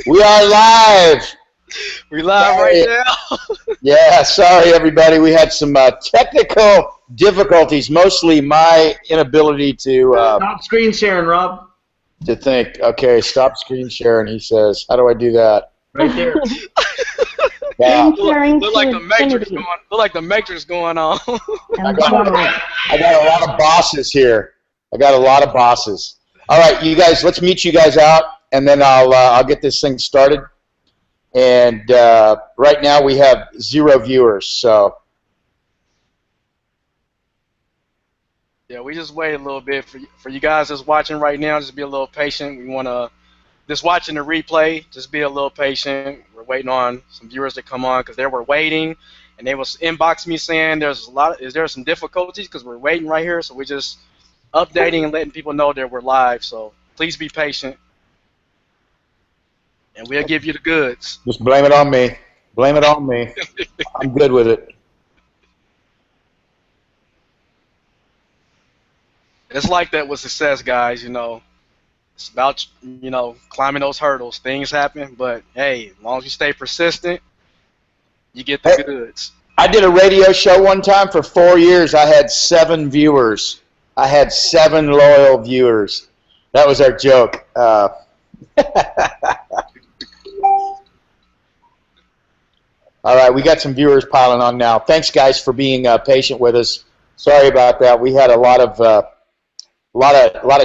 We are live. We live Sorry. right now. Yeah, sorry everybody. We had some technical difficulties, mostly my inability to Stop screen sharing, Rob. think. Okay, stop screen sharing. He says, "How do I do that?" Right there. Yeah, Look like the Matrix going. Look like the Matrix going on. I got a lot of bosses here. I got a lot of bosses. All right, you guys. Let's meet you guys out, and then I'll get this thing started. And right now we have 0 viewers, so. Yeah, we just wait a little bit for you guys that's watching right now. Just be a little patient. We want to just watching the replay. Just be a little patient. We're waiting on some viewers to come on because they were waiting, and they was inboxing me saying is there some difficulties because we're waiting right here. So we're just updating and letting people know that we're live. So please be patient, and we'll give you the goods. Just blame it on me. Blame it on me. I'm good with it. It's like that with success, guys. It's about, climbing those hurdles. Things happen, but hey, as long as you stay persistent, you get the goods. I did a radio show one time for 4 years. I had 7 viewers. I had 7 loyal viewers. That was our joke. All right, we got some viewers piling on now. Thanks, guys, for being patient with us. Sorry about that. We had a lot of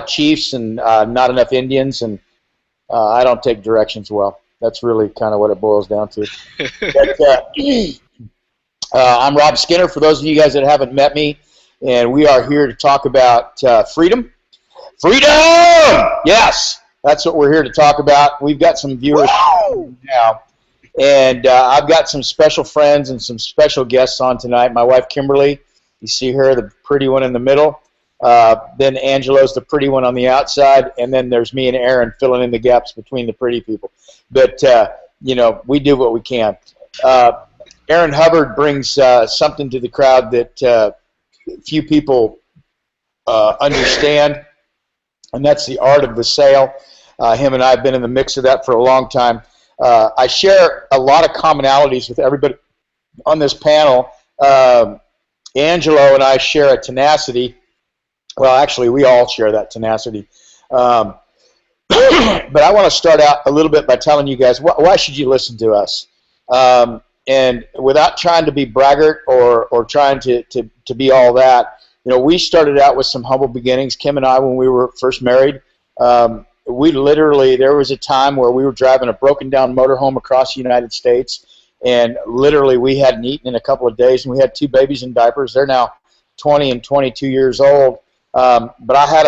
chiefs and not enough Indians, and I don't take directions well. That's really kind of what it boils down to. But, I'm Rob Skinner, for those of you guys that haven't met me, and we are here to talk about freedom. Freedom! Yes, that's what we're here to talk about. We've got some viewers now, and I've got some special friends and some special guests on tonight. My wife, Kimberly, you see her, the pretty one in the middle. Then Angelo's the pretty one on the outside, and then there's me and Aaron filling in the gaps between the pretty people. But, we do what we can. Aaron Hubbard brings something to the crowd that few people understand, and that's the art of the sale. Him and I have been in the mix of that for a long time. I share a lot of commonalities with everybody on this panel. Angelo and I share a tenacity. Well, actually, we all share that tenacity. But I want to start out a little bit by telling you guys why should you listen to us? And without trying to be braggart or trying to be all that, we started out with some humble beginnings. Kim and I, when we were first married, there was a time where we were driving a broken down motorhome across the United States, and literally we hadn't eaten in a couple of days, and we had 2 babies in diapers. They're now 20 and 22 years old. But I had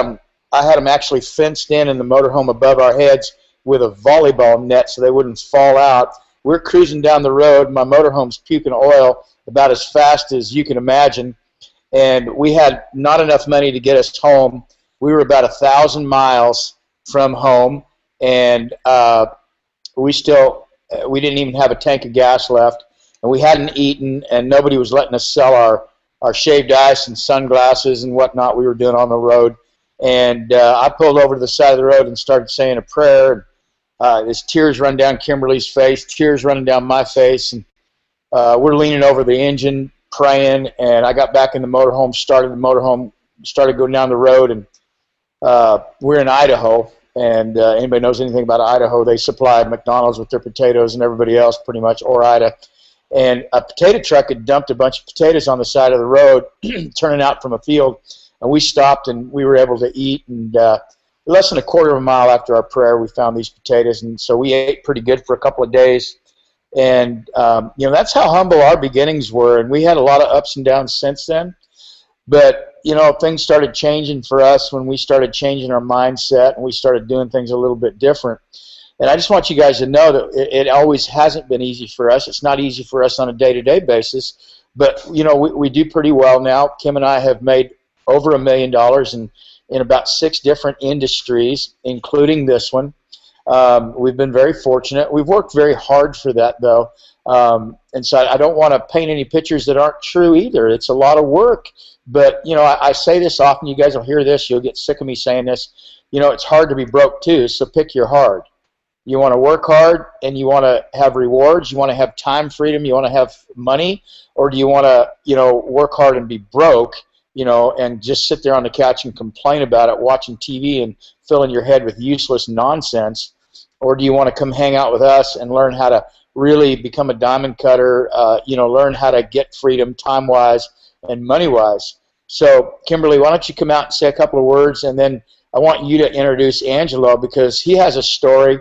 them actually fenced in the motorhome above our heads with a volleyball net so they wouldn't fall out. We're cruising down the road. My motorhome's puking oil about as fast as you can imagine, and we had not enough money to get us home. We were about 1,000 miles from home, and we didn't even have a tank of gas left, and we hadn't eaten, and nobody was letting us sell our shaved ice and sunglasses and whatnot we were doing on the road. And I pulled over to the side of the road and started saying a prayer. And there's tears running down Kimberly's face, tears running down my face. And we're leaning over the engine, praying. And I got back in the motorhome, started going down the road. And we're in Idaho. And anybody knows anything about Idaho, they supply McDonald's with their potatoes and everybody else pretty much, or Ida. And a potato truck had dumped a bunch of potatoes on the side of the road, turning out from a field, and we stopped and we were able to eat. And less than a quarter of a mile after our prayer, we found these potatoes, and so we ate pretty good for a couple of days. And that's how humble our beginnings were, and we had a lot of ups and downs since then. But things started changing for us when we started changing our mindset and we started doing things a little bit different. And I just want you guys to know that it always hasn't been easy for us. It's not easy for us on a day-to-day basis, but we do pretty well now. Kim and I have made over $1 million in about 6 different industries, including this one. We've been very fortunate. We've worked very hard for that, though, and so I don't want to paint any pictures that aren't true either. It's a lot of work, but I say this often. You guys will hear this. You'll get sick of me saying this. It's hard to be broke too. So pick your hard. You want to work hard and you want to have rewards? You want to have time freedom? You want to have money? Or do you want to, work hard and be broke, and just sit there on the couch and complain about it, watching TV and filling your head with useless nonsense? Or do you want to come hang out with us and learn how to really become a diamond cutter, learn how to get freedom time-wise and money-wise? So, Kimberly, why don't you come out and say a couple of words, and then I want you to introduce Angelo, because he has a story,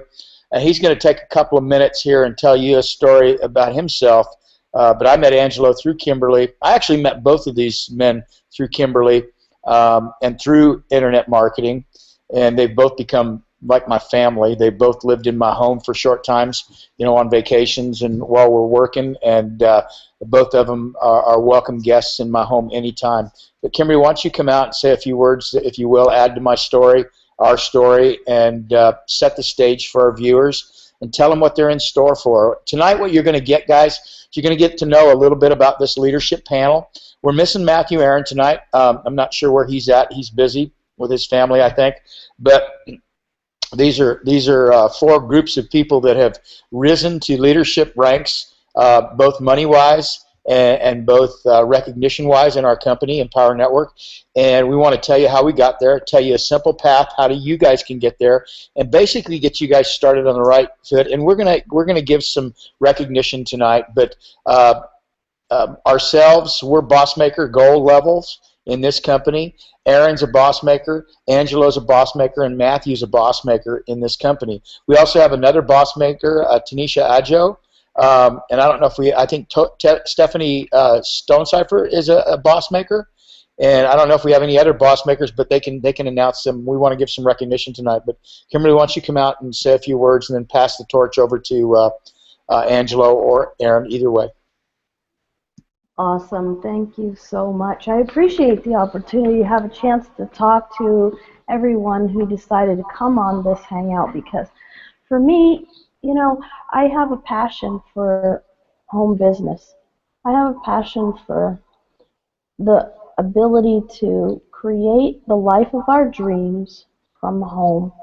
and he's going to take a couple of minutes here and tell you a story about himself. But I met Angelo through Kimberly. I actually met both of these men through Kimberly and through internet marketing, and they've both become like my family. They both lived in my home for short times, on vacations and while we're working, and both of them are welcome guests in my home anytime. But Kimberly, why don't you come out and say a few words, if you will, add to my story, our story, and set the stage for our viewers and tell them what they're in store for. Tonight what you're going to get, guys, is you're going to get to know a little bit about this leadership panel. We're missing Matthew Aaron tonight. I'm not sure where he's at. He's busy with his family, I think. But these are four groups of people that have risen to leadership ranks, both money-wise and both recognition-wise in our company, Empower Network. And we want to tell you how we got there, tell you a simple path, how you guys can get there, and basically get you guys started on the right foot. And we're gonna give some recognition tonight. But ourselves, we're boss maker gold levels in this company. Aaron's a boss maker, Angelo's a boss maker, and Matthew's a boss maker in this company. We also have another boss maker, Tanisha Adjo, and I don't know if I think Stephanie Stonecipher is a boss maker, and I don't know if we have any other boss makers, but they can announce them. We want to give some recognition tonight. But Kimberly, why don't you come out and say a few words, and then pass the torch over to Angelo or Aaron, either way. Awesome. Thank you so much. I appreciate the opportunity to have a chance to talk to everyone who decided to come on this hangout, because for me, I have a passion for home business. I have a passion for the ability to create the life of our dreams from home.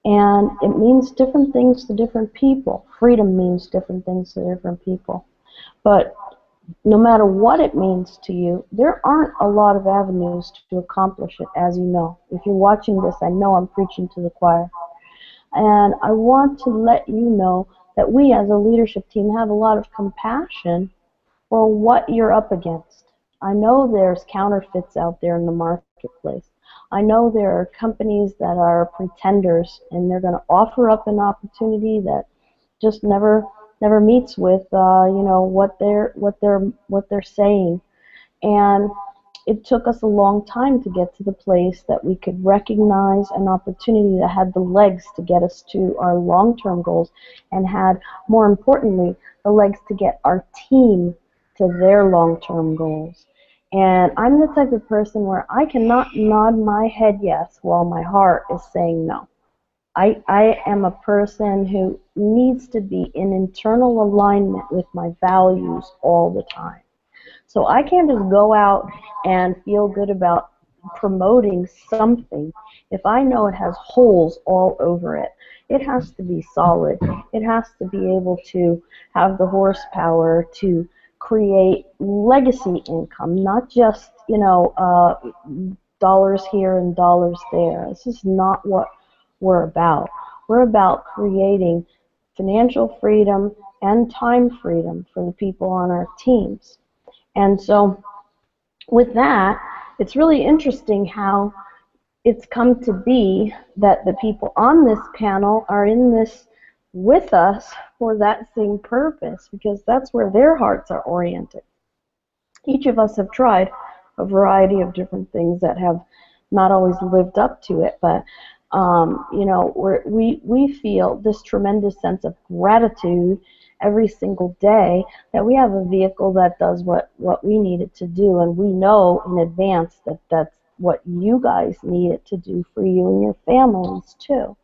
And it means different things to different people. Freedom means different things to different people. But no matter what it means to you, there aren't a lot of avenues to accomplish it, as you know. If you're watching this, I know I'm preaching to the choir. And I want to let you know that we as a leadership team have a lot of compassion for what you're up against. I know there's counterfeits out there in the marketplace. I know there are companies that are pretenders, and they're going to offer up an opportunity that just never meets with what they're saying. And it took us a long time to get to the place that we could recognize an opportunity that had the legs to get us to our long-term goals, and had, more importantly, the legs to get our team to their long-term goals. And I'm the type of person where I cannot nod my head yes while my heart is saying no. I am a person who needs to be in internal alignment with my values all the time. So I can't just go out and feel good about promoting something if I know it has holes all over it. It has to be solid. It has to be able to have the horsepower to create legacy income, not just, dollars here and dollars there. This is not what we're about. We're about creating financial freedom and time freedom for the people on our teams. And so with that, it's really interesting how it's come to be that the people on this panel are in this with us for that same purpose, because that's where their hearts are oriented. Each of us have tried a variety of different things that have not always lived up to it, but we feel this tremendous sense of gratitude every single day that we have a vehicle that does what we need it to do, and we know in advance that that's what you guys need it to do for you and your families too.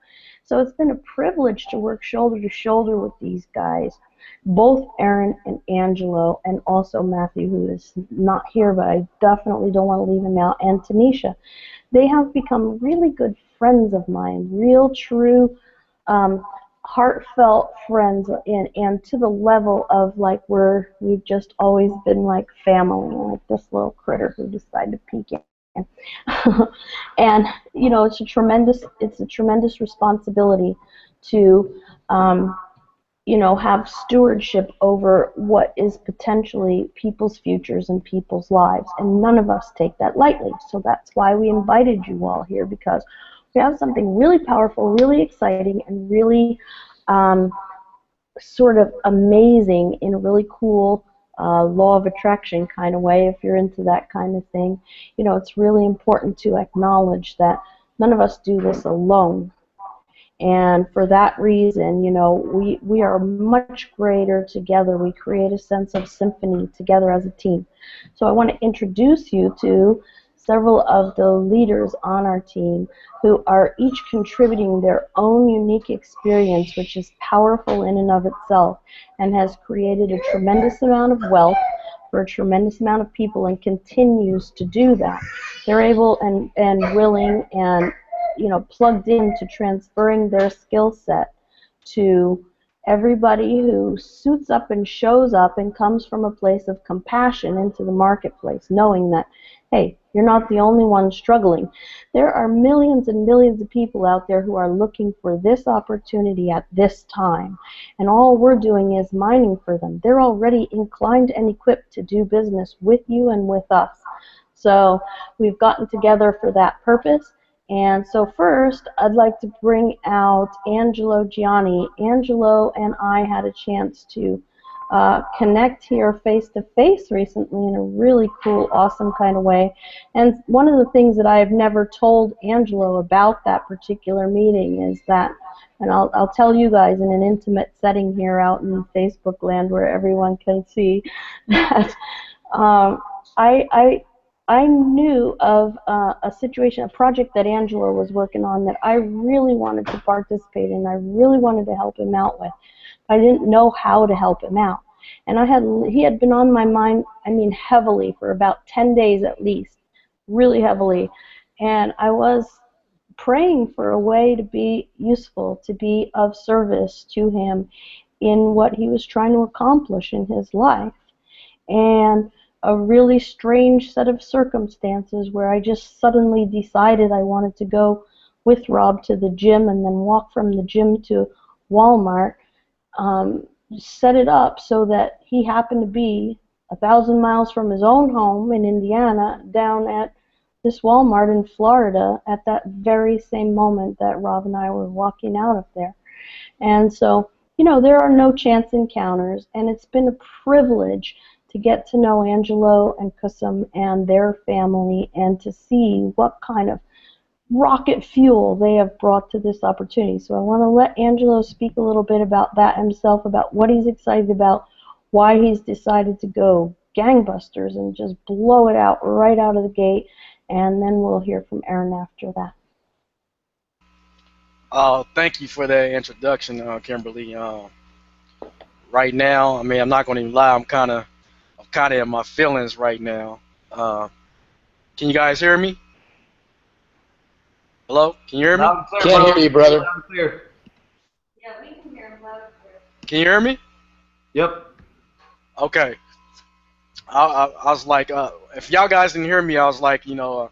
So it's been a privilege to work shoulder to shoulder with these guys, both Aaron and Angelo, and also Matthew, who is not here, but I definitely don't want to leave him out, and Tanisha. They have become really good friends of mine, real, true heartfelt friends, and to the level of like we've just always been like family, like this little critter who decided to peek in. And you know, it's a tremendous responsibility to you know, have stewardship over what is potentially people's futures and people's lives, and none of us take that lightly. So that's why we invited you all here, because we have something really powerful, really exciting, and really sort of amazing in a really cool law of attraction kind of way, if you're into that kind of thing. You know, it's really important to acknowledge that none of us do this alone. And for that reason, you know, we are much greater together. We create a sense of symphony together as a team. So I want to introduce you to several of the leaders on our team who are each contributing their own unique experience, which is powerful in and of itself and has created a tremendous amount of wealth for a tremendous amount of people and continues to do that. They're able and willing and, you know, plugged into transferring their skill set to everybody who suits up and shows up and comes from a place of compassion into the marketplace, knowing that, hey, you're not the only one struggling. There are millions and millions of people out there who are looking for this opportunity at this time, and all we're doing is mining for them. They're already inclined and equipped to do business with you and with us. So we've gotten together for that purpose. And so first, I'd like to bring out Angelo Gianni. Angelo and I had a chance to connect here face-to-face recently in a really cool, awesome kind of way. And one of the things that I have never told Angelo about that particular meeting is that, and I'll tell you guys in an intimate setting here out in Facebook land where everyone can see, that I knew of a situation, a project that Angelo was working on that I really wanted to participate in. I really wanted to help him out with. I didn't know how to help him out. And he had been on my mind, I mean, heavily for about 10 days at least, really heavily. And I was praying for a way to be useful, to be of service to him in what he was trying to accomplish in his life. And a really strange set of circumstances where I just suddenly decided I wanted to go with Rob to the gym and then walk from the gym to Walmart, set it up so that he happened to be 1,000 miles from his own home in Indiana down at this Walmart in Florida at that very same moment that Rob and I were walking out of there. And so, you know, there are no chance encounters, and it's been a privilege to get to know Angelo and Kusum and their family and to see what kind of rocket fuel they have brought to this opportunity. So I want to let Angelo speak a little bit about that himself, about what he's excited about, why he's decided to go gangbusters and just blow it out right out of the gate, and then we'll hear from Aaron after that. Thank you for that introduction, Kimberly. Right now, I mean, I'm not going to even lie, I'm kind of in my feelings right now. Can you guys hear me? Hello? Can you hear me? Can't hear you, brother. Yeah, we can hear him loud and clear. Can you hear me? Yep. Okay. I was like, if y'all guys didn't hear me, I was like, you know,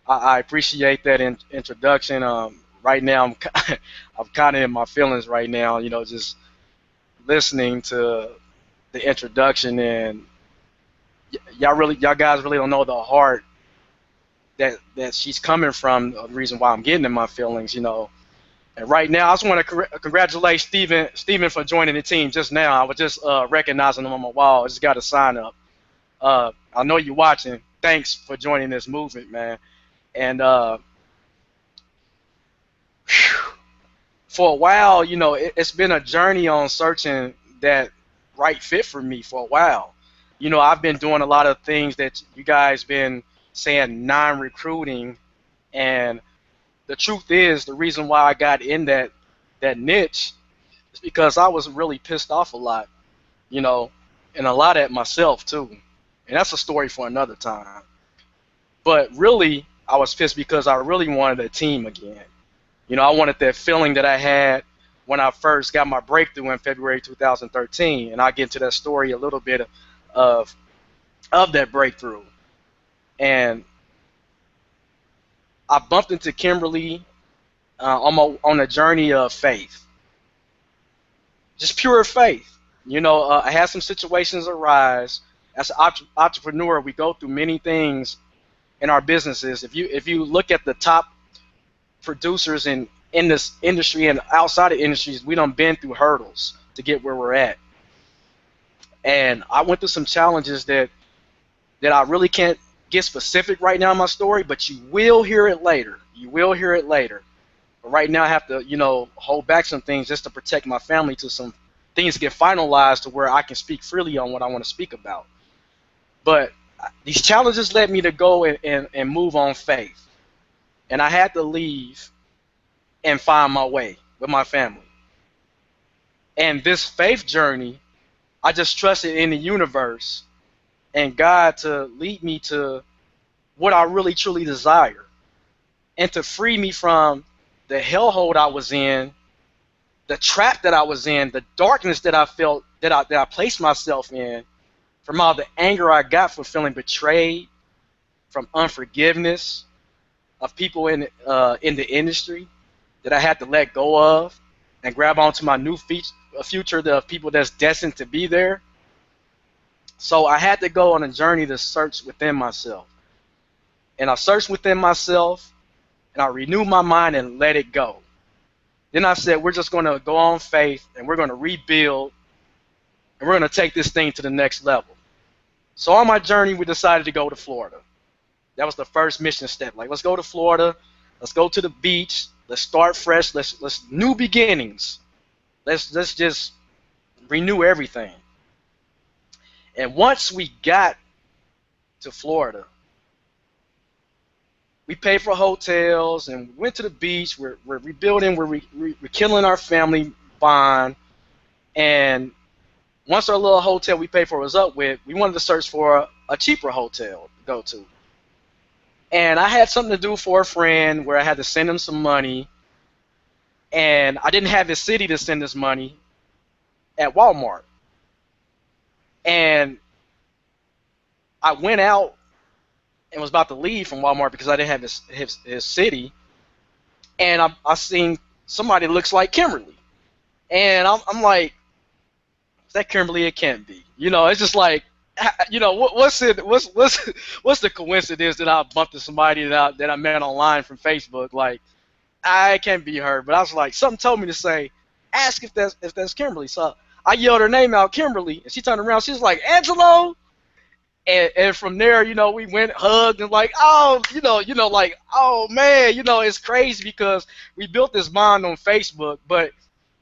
I appreciate that introduction. Right now, I'm kind of in my feelings right now, you know, just listening to the introduction, and y'all guys really don't know the heart that she's coming from, the reason why I'm getting in my feelings, you know. And right now, I just want to congratulate Steven for joining the team just now. I was just recognizing him on my wall. I just got a sign up. I know you're watching. Thanks for joining this movement, man. And for a while, you know, it's been a journey on searching that right fit for me for a while. You know, I've been doing a lot of things that you guys been saying non-recruiting, and the truth is the reason why I got in that niche is because I was really pissed off a lot, you know, and a lot at myself too. And that's a story for another time. But really, I was pissed because I really wanted a team again. You know, I wanted that feeling that I had when I first got my breakthrough in February 2013, and I'll get into that story a little bit of that breakthrough. And I bumped into Kimberly on a journey of faith, just pure faith. I had some situations arise. As an entrepreneur, we go through many things in our businesses. If you look at the top producers in this industry and outside of industries, we done been through hurdles to get where we're at. And I went through some challenges that I really can't get specific right now in my story, but you will hear it later. You will hear it later. But right now I have to, hold back some things just to protect my family till some things get finalized to where I can speak freely on what I want to speak about. But these challenges led me to go and move on faith. And I had to leave and find my way with my family. And this faith journey, I just trusted in the universe and God to lead me to what I really truly desire and to free me from the hellhole I was in, the trap that I was in, the darkness that I felt, that I placed myself in, from all the anger I got from feeling betrayed, from unforgiveness of people in the industry that I had to let go of and grab onto my new future of people that's destined to be there. So I had to go on a journey to search within myself. And I searched within myself, and I renewed my mind and let it go. Then I said, we're just going to go on faith, and we're going to rebuild, and we're going to take this thing to the next level. So on my journey, we decided to go to Florida. That was the first mission step. Like, let's go to Florida. Let's go to the beach. Let's start fresh. Let's new beginnings. Let's just renew everything. And once we got to Florida, we paid for hotels and went to the beach. We're rebuilding. We're killing our family bond. And once our little hotel we paid for was up with, we wanted to search for a cheaper hotel to go to. And I had something to do for a friend where I had to send him some money. And I didn't have his city to send us money at Walmart. And I went out and was about to leave from Walmart because I didn't have his city. And I seen somebody that looks like Kimberly. And I'm like, is that Kimberly? It can't be. It's just like, what's the coincidence that I bumped into somebody that I met online from Facebook? Like, I can't be her. But I was like, something told me to say, ask if that's Kimberly. So I yelled her name out, Kimberly, and she turned around. She was like, Angelo. And from there, we went, hugged, and like, oh, like, oh man, it's crazy because we built this bond on Facebook, but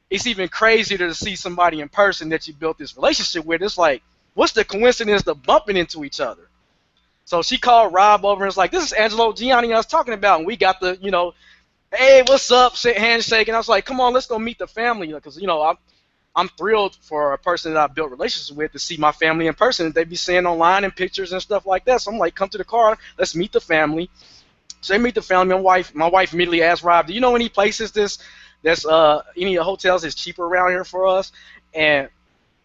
it's even crazier to see somebody in person that you built this relationship with. It's like, what's the coincidence of bumping into each other? So she called Rob over and was like, this is Angelo Gianni I was talking about. And we got the, hey, what's up, handshake. And I was like, come on, let's go meet the family. Because, I'm thrilled for a person that I built relationships with to see my family in person. They be seeing online and pictures and stuff like that. So I'm like, come to the car, let's meet the family. So they meet the family. My wife immediately asked Rob, do you know any places that's any hotels that's cheaper around here for us? And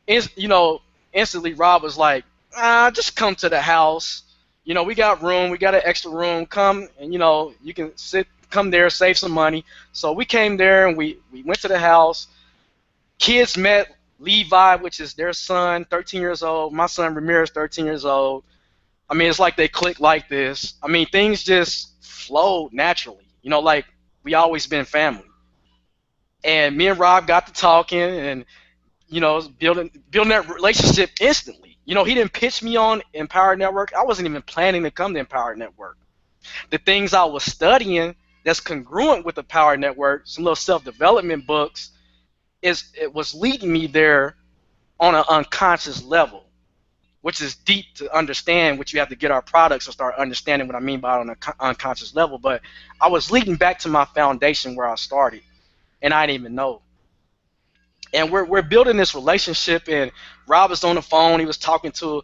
instantly Rob was like, just come to the house. We got room, we got an extra room. Come and you can come there, save some money. So we came there and we went to the house. Kids met Levi, which is their son, 13 years old. My son Ramirez, 13 years old. I mean, it's like they clicked like this. I mean, things just flowed naturally. Like we always been family. And me and Rob got to talking and, building that relationship instantly. He didn't pitch me on Empower Network. I wasn't even planning to come to Empower Network. The things I was studying that's congruent with the Power Network, some little self-development books, it was leading me there on an unconscious level, which is deep to understand, which you have to get our products and start understanding what I mean by on an unconscious level. But I was leading back to my foundation where I started, and I didn't even know. And we're building this relationship, and Rob was on the phone. He was talking to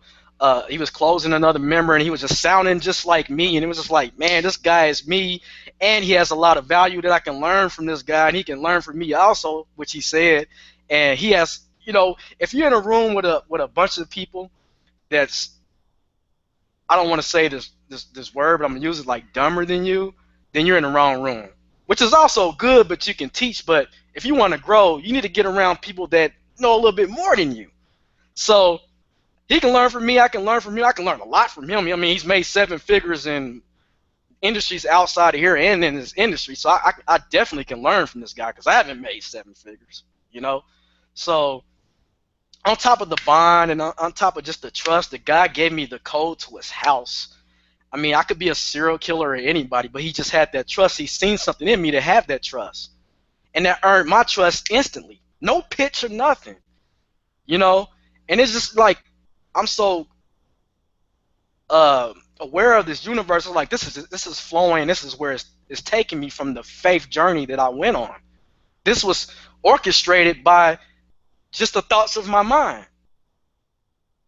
he was closing another member, and he was just sounding just like me, and it was just like, man, this guy is me, and he has a lot of value that I can learn from this guy, and he can learn from me also, which he said. And he has, if you're in a room with a bunch of people that's, I don't want to say this word, but I'm gonna use it, like dumber than you, then you're in the wrong room. Which is also good, but you can teach. But if you want to grow, you need to get around people that know a little bit more than you. So he can learn from me. I can learn from him. I can learn a lot from him. I mean, he's made 7 figures in industries outside of here and in this industry. So I definitely can learn from this guy because I haven't made 7 figures, So on top of the bond and on top of just the trust, the guy gave me the code to his house. I mean, I could be a serial killer or anybody, but he just had that trust. He's seen something in me to have that trust. And that earned my trust instantly. No pitch or nothing, And it's just like, I'm so aware of this universe. I'm like, this is flowing. This is where it's taking me from the faith journey that I went on. This was orchestrated by just the thoughts of my mind.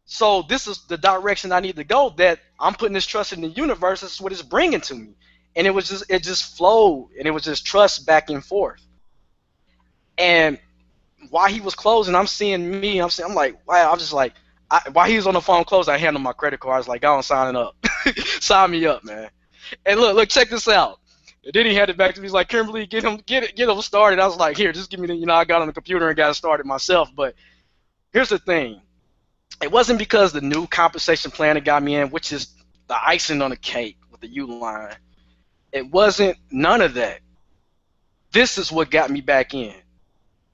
So this is the direction I need to go, that I'm putting this trust in the universe. This is what it's bringing to me. And it just flowed, and it was just trust back and forth. And while he was closing, I'm seeing me. I'm like, wow. I'm just like, while he was on the phone closing, I handed him my credit card. I was like, go on, sign it up. Sign me up, man. And look, check this out. And then he handed it back to me. He's like, Kimberly, get him started. I was like, here, just give me the, I got on the computer and got it started myself. But here's the thing. It wasn't because the new compensation plan that got me in, which is the icing on the cake with the U line. It wasn't none of that. This is what got me back in.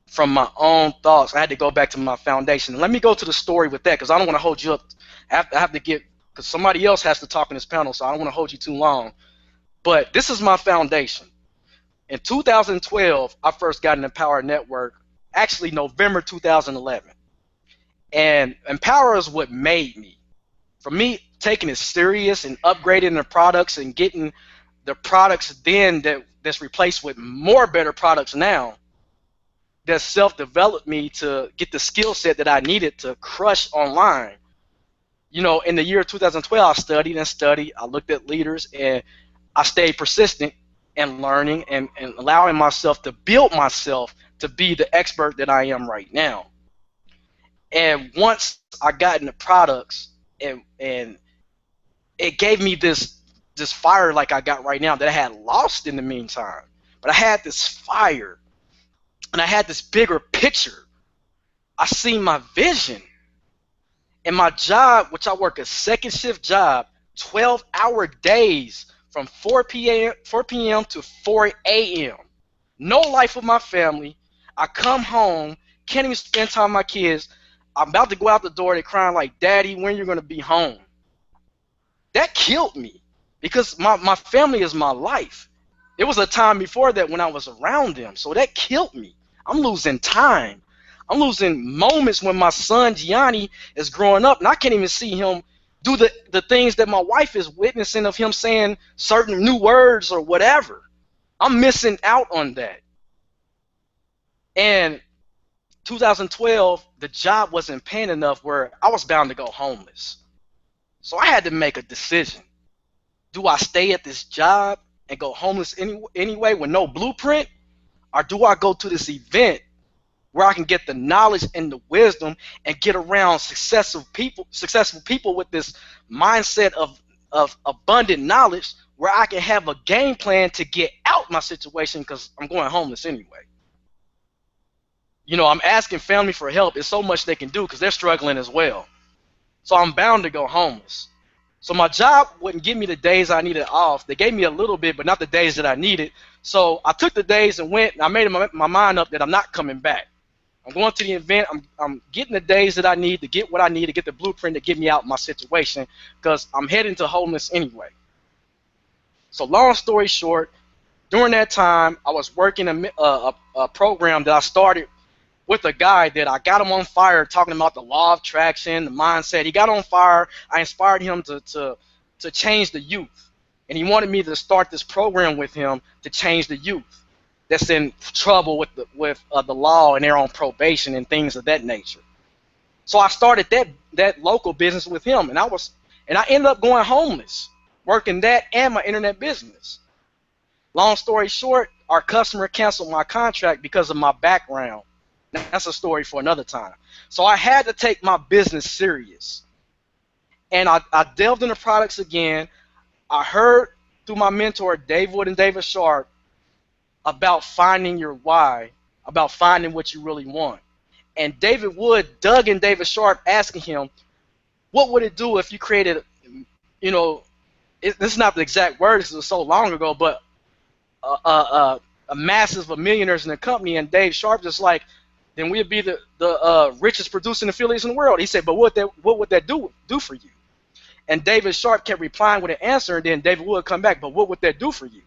From my own thoughts, I had to go back to my foundation. Let me go to the story with that, because I don't want to hold you up. I have to get, because somebody else has to talk in this panel, so I don't want to hold you too long. But this is my foundation. In 2012, I first got an Empower Network, actually November 2011. And Empower is what made me. For me, taking it serious and upgrading the products and getting the products then that's replaced with more better products now, that self-developed me to get the skill set that I needed to crush online. In the year 2012, I studied and studied. I looked at leaders, and I stayed persistent and learning and allowing myself to build myself to be the expert that I am right now. And once I got into products, and it gave me this fire like I got right now that I had lost in the meantime. But I had this fire, and I had this bigger picture. I see my vision. And my job, which I work a second shift job, 12-hour days from 4 p.m. to 4 a.m. No life with my family. I come home, can't even spend time with my kids. I'm about to go out the door. They're crying like, Daddy, when you're going to be home? That killed me, because my family is my life. It was a time before that when I was around them, so that killed me. I'm losing time. I'm losing moments when my son Gianni is growing up, and I can't even see him do the things that my wife is witnessing of him saying certain new words or whatever. I'm missing out on that. And 2012, the job wasn't paying enough where I was bound to go homeless. So I had to make a decision. Do I stay at this job and go homeless anyway with no blueprint? Or do I go to this event where I can get the knowledge and the wisdom and get around successful people with this mindset of abundant knowledge, where I can have a game plan to get out my situation, because I'm going homeless anyway. I'm asking family for help. There's so much they can do because they're struggling as well. So I'm bound to go homeless. So my job wouldn't give me the days I needed off. They gave me a little bit, but not the days that I needed. So I took the days and went, and I made my mind up that I'm not coming back. I'm going to the event. I'm getting the days that I need to get what I need to get the blueprint to get me out of my situation, because I'm heading to homeless anyway. So long story short, during that time, I was working a program that I started with a guy that I got him on fire, talking about the law of attraction, the mindset. He got on fire. I inspired him to change the youth. And he wanted me to start this program with him to change the youth that's in trouble with the law, and they're on probation and things of that nature. So I started that local business with him, and I ended up going homeless, working that and my internet business. Long story short, our customer canceled my contract because of my background. That's a story for another time. So I had to take my business serious. And I delved into products again. I heard through my mentor, Dave Wood and David Sharp, about finding your why, about finding what you really want. And David Wood dug in David Sharp, asking him, what would it do if you created, you know, this is not the exact words, it was so long ago, but a massive of millionaires in the company. And Dave Sharp just like, then we'd be the richest producing affiliates in the world. He said, but what would that do for you? And David Sharp kept replying with an answer, and then David would come back, but what would that do for you?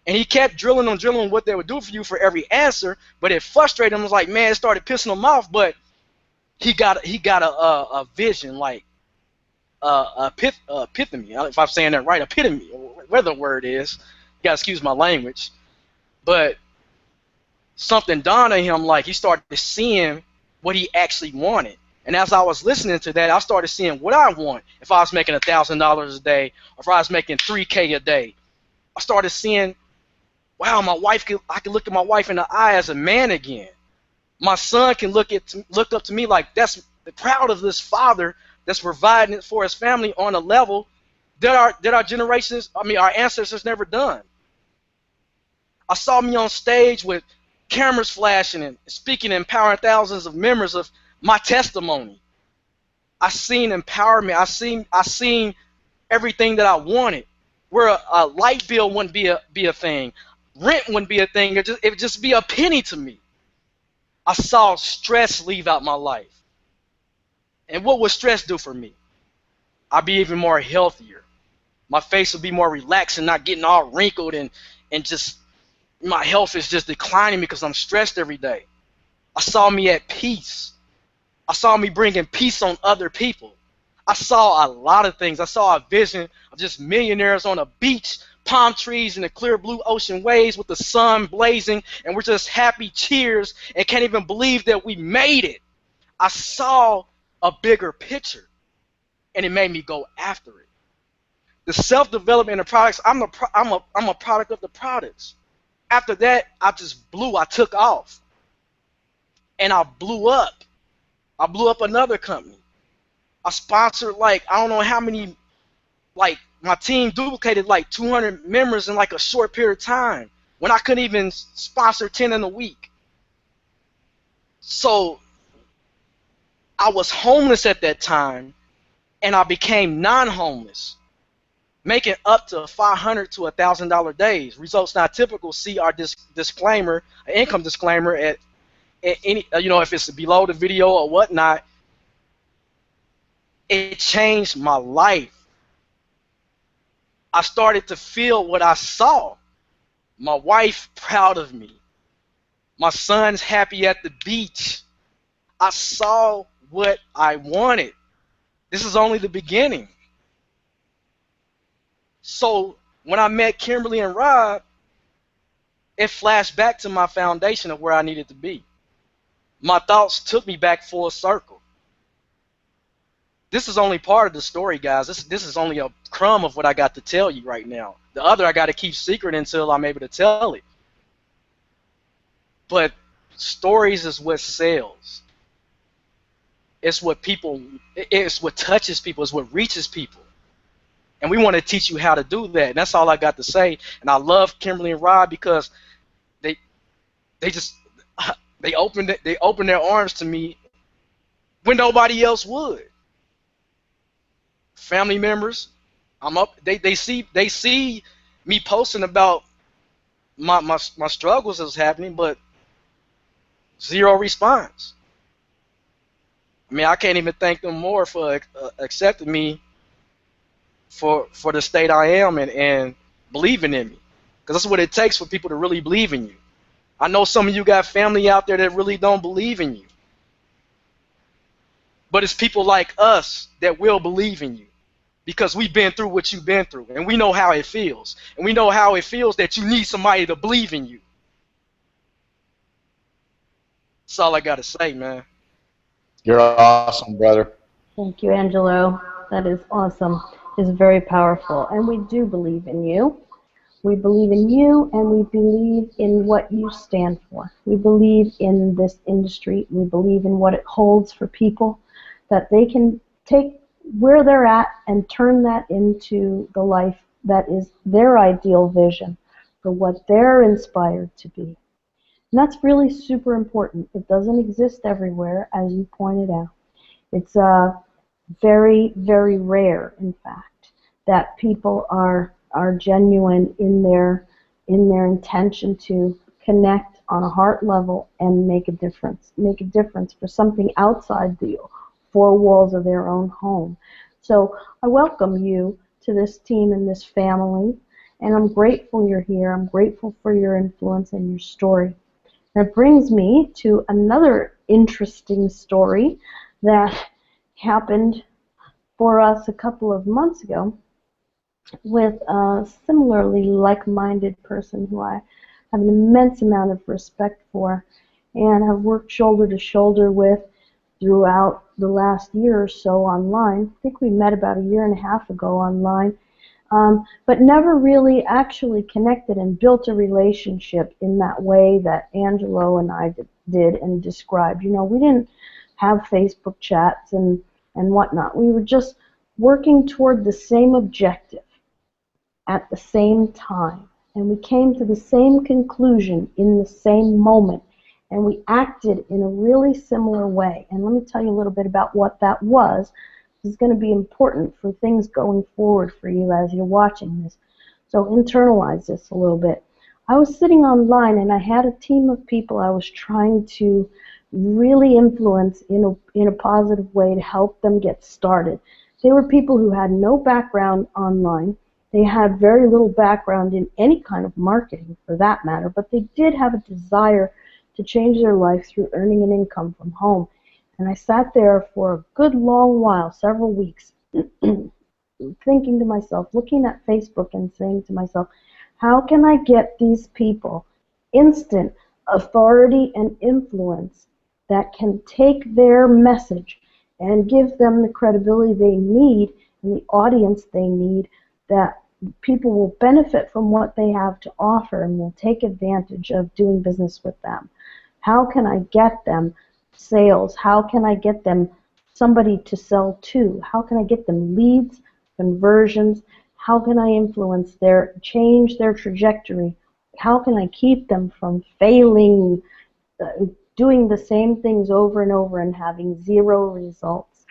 And he kept drilling on what they would do for you for every answer, but it frustrated him. It was like, man, it started pissing him off, but he got a vision, like epiphany, if I'm saying that right, epitome, whatever the word is. You gotta excuse my language. But something dawned on him, like he started seeing what he actually wanted. And as I was listening to that, I started seeing what I want. If I was making $1,000 a day, or if I was making $3K a day, I started seeing, wow, I can look at my wife in the eye as a man again. My son can look up to me like, that's proud of this father that's providing for his family on a level that our generations, our ancestors never done. I saw me on stage with cameras flashing and speaking, empowering thousands of members of my testimony. I seen empowerment. I seen everything that I wanted. Where a light bill wouldn't be a thing, rent wouldn't be a thing. It would just be a penny to me. I saw stress leave out my life. And what would stress do for me? I'd be even more healthier. My face would be more relaxed and not getting all wrinkled, and just my health is just declining because I'm stressed every day. I saw me at peace. I saw me bringing peace on other people. I saw a lot of things. I saw a vision of just millionaires on a beach, palm trees and the clear blue ocean waves with the sun blazing, and we're just happy, cheers, and can't even believe that we made it. I saw a bigger picture, and it made me go after it. The self-development of products, I'm a product of the products. After that, I took off. And I blew up. I blew up another company. I sponsored I don't know how many, my team duplicated 200 members in a short period of time when I couldn't even sponsor 10 in a week. So I was homeless at that time, and I became non-homeless, making up to $500 to $1,000 days. Results not typical. See our disclaimer, income disclaimer at any, if it's below the video or whatnot. It changed my life. I started to feel what I saw. My wife proud of me. My son's happy at the beach. I saw what I wanted. This is only the beginning. So when I met Kimberly and Rob, it flashed back to my foundation of where I needed to be. My thoughts took me back full circle. This is only part of the story, guys. This is only a crumb of what I got to tell you right now. The other I got to keep secret until I'm able to tell it. But stories is what sells. It's what touches people. It's what reaches people. And we want to teach you how to do that. And that's all I got to say. And I love Kimberly and Rob because they opened their arms to me when nobody else would. Family members, they see me posting about my struggles that's happening, but zero response. I can't even thank them more for accepting me for the state I am and believing in me, because that's what it takes for people to really believe in you. I know some of you got family out there that really don't believe in you, but it's people like us that will believe in you because we've been through what you've been through, and we know how it feels, and we know how it feels that you need somebody to believe in you. That's all I gotta say, man. You're awesome, brother. Thank you, Angelo. That is awesome. It's very powerful. And we do believe in you. We believe in you, and we believe in what you stand for. We believe in this industry. We believe in what it holds for people, that they can take where they're at and turn that into the life that is their ideal vision for what they're inspired to be. And that's really super important. It doesn't exist everywhere, as you pointed out. It's very, very rare, in fact, that people are genuine in their intention to connect on a heart level and make a difference for something outside the four walls of their own home. So I welcome you to this team and this family, and I'm grateful you're here. I'm grateful for your influence and your story. That brings me to another interesting story that happened for us a couple of months ago with a similarly like-minded person who I have an immense amount of respect for and have worked shoulder to shoulder with throughout the last year or so online. I think we met about a year and a half ago online, but never really actually connected and built a relationship in that way that Angelo and I did and described. You know, we didn't have Facebook chats and whatnot. We were just working toward the same objective at the same time, and we came to the same conclusion in the same moment, and we acted in a really similar way. And let me tell you a little bit about what that was. This is going to be important for things going forward for you as you're watching this. So internalize this a little bit. I was sitting online and I had a team of people I was trying to really influence in a positive way to help them get started. They were people who had no background online. They had very little background in any kind of marketing, for that matter, but they did have a desire to change their life through earning an income from home. And I sat there for a good long while, several weeks, thinking to myself, looking at Facebook and saying to myself, how can I get these people instant authority and influence that can take their message and give them the credibility they need and the audience they need, that people will benefit from what they have to offer and will take advantage of doing business with them? How can I get them sales? How can I get them somebody to sell to? How can I get them leads, conversions? How can I influence change their trajectory? How can I keep them from failing, doing the same things over and over and having zero results?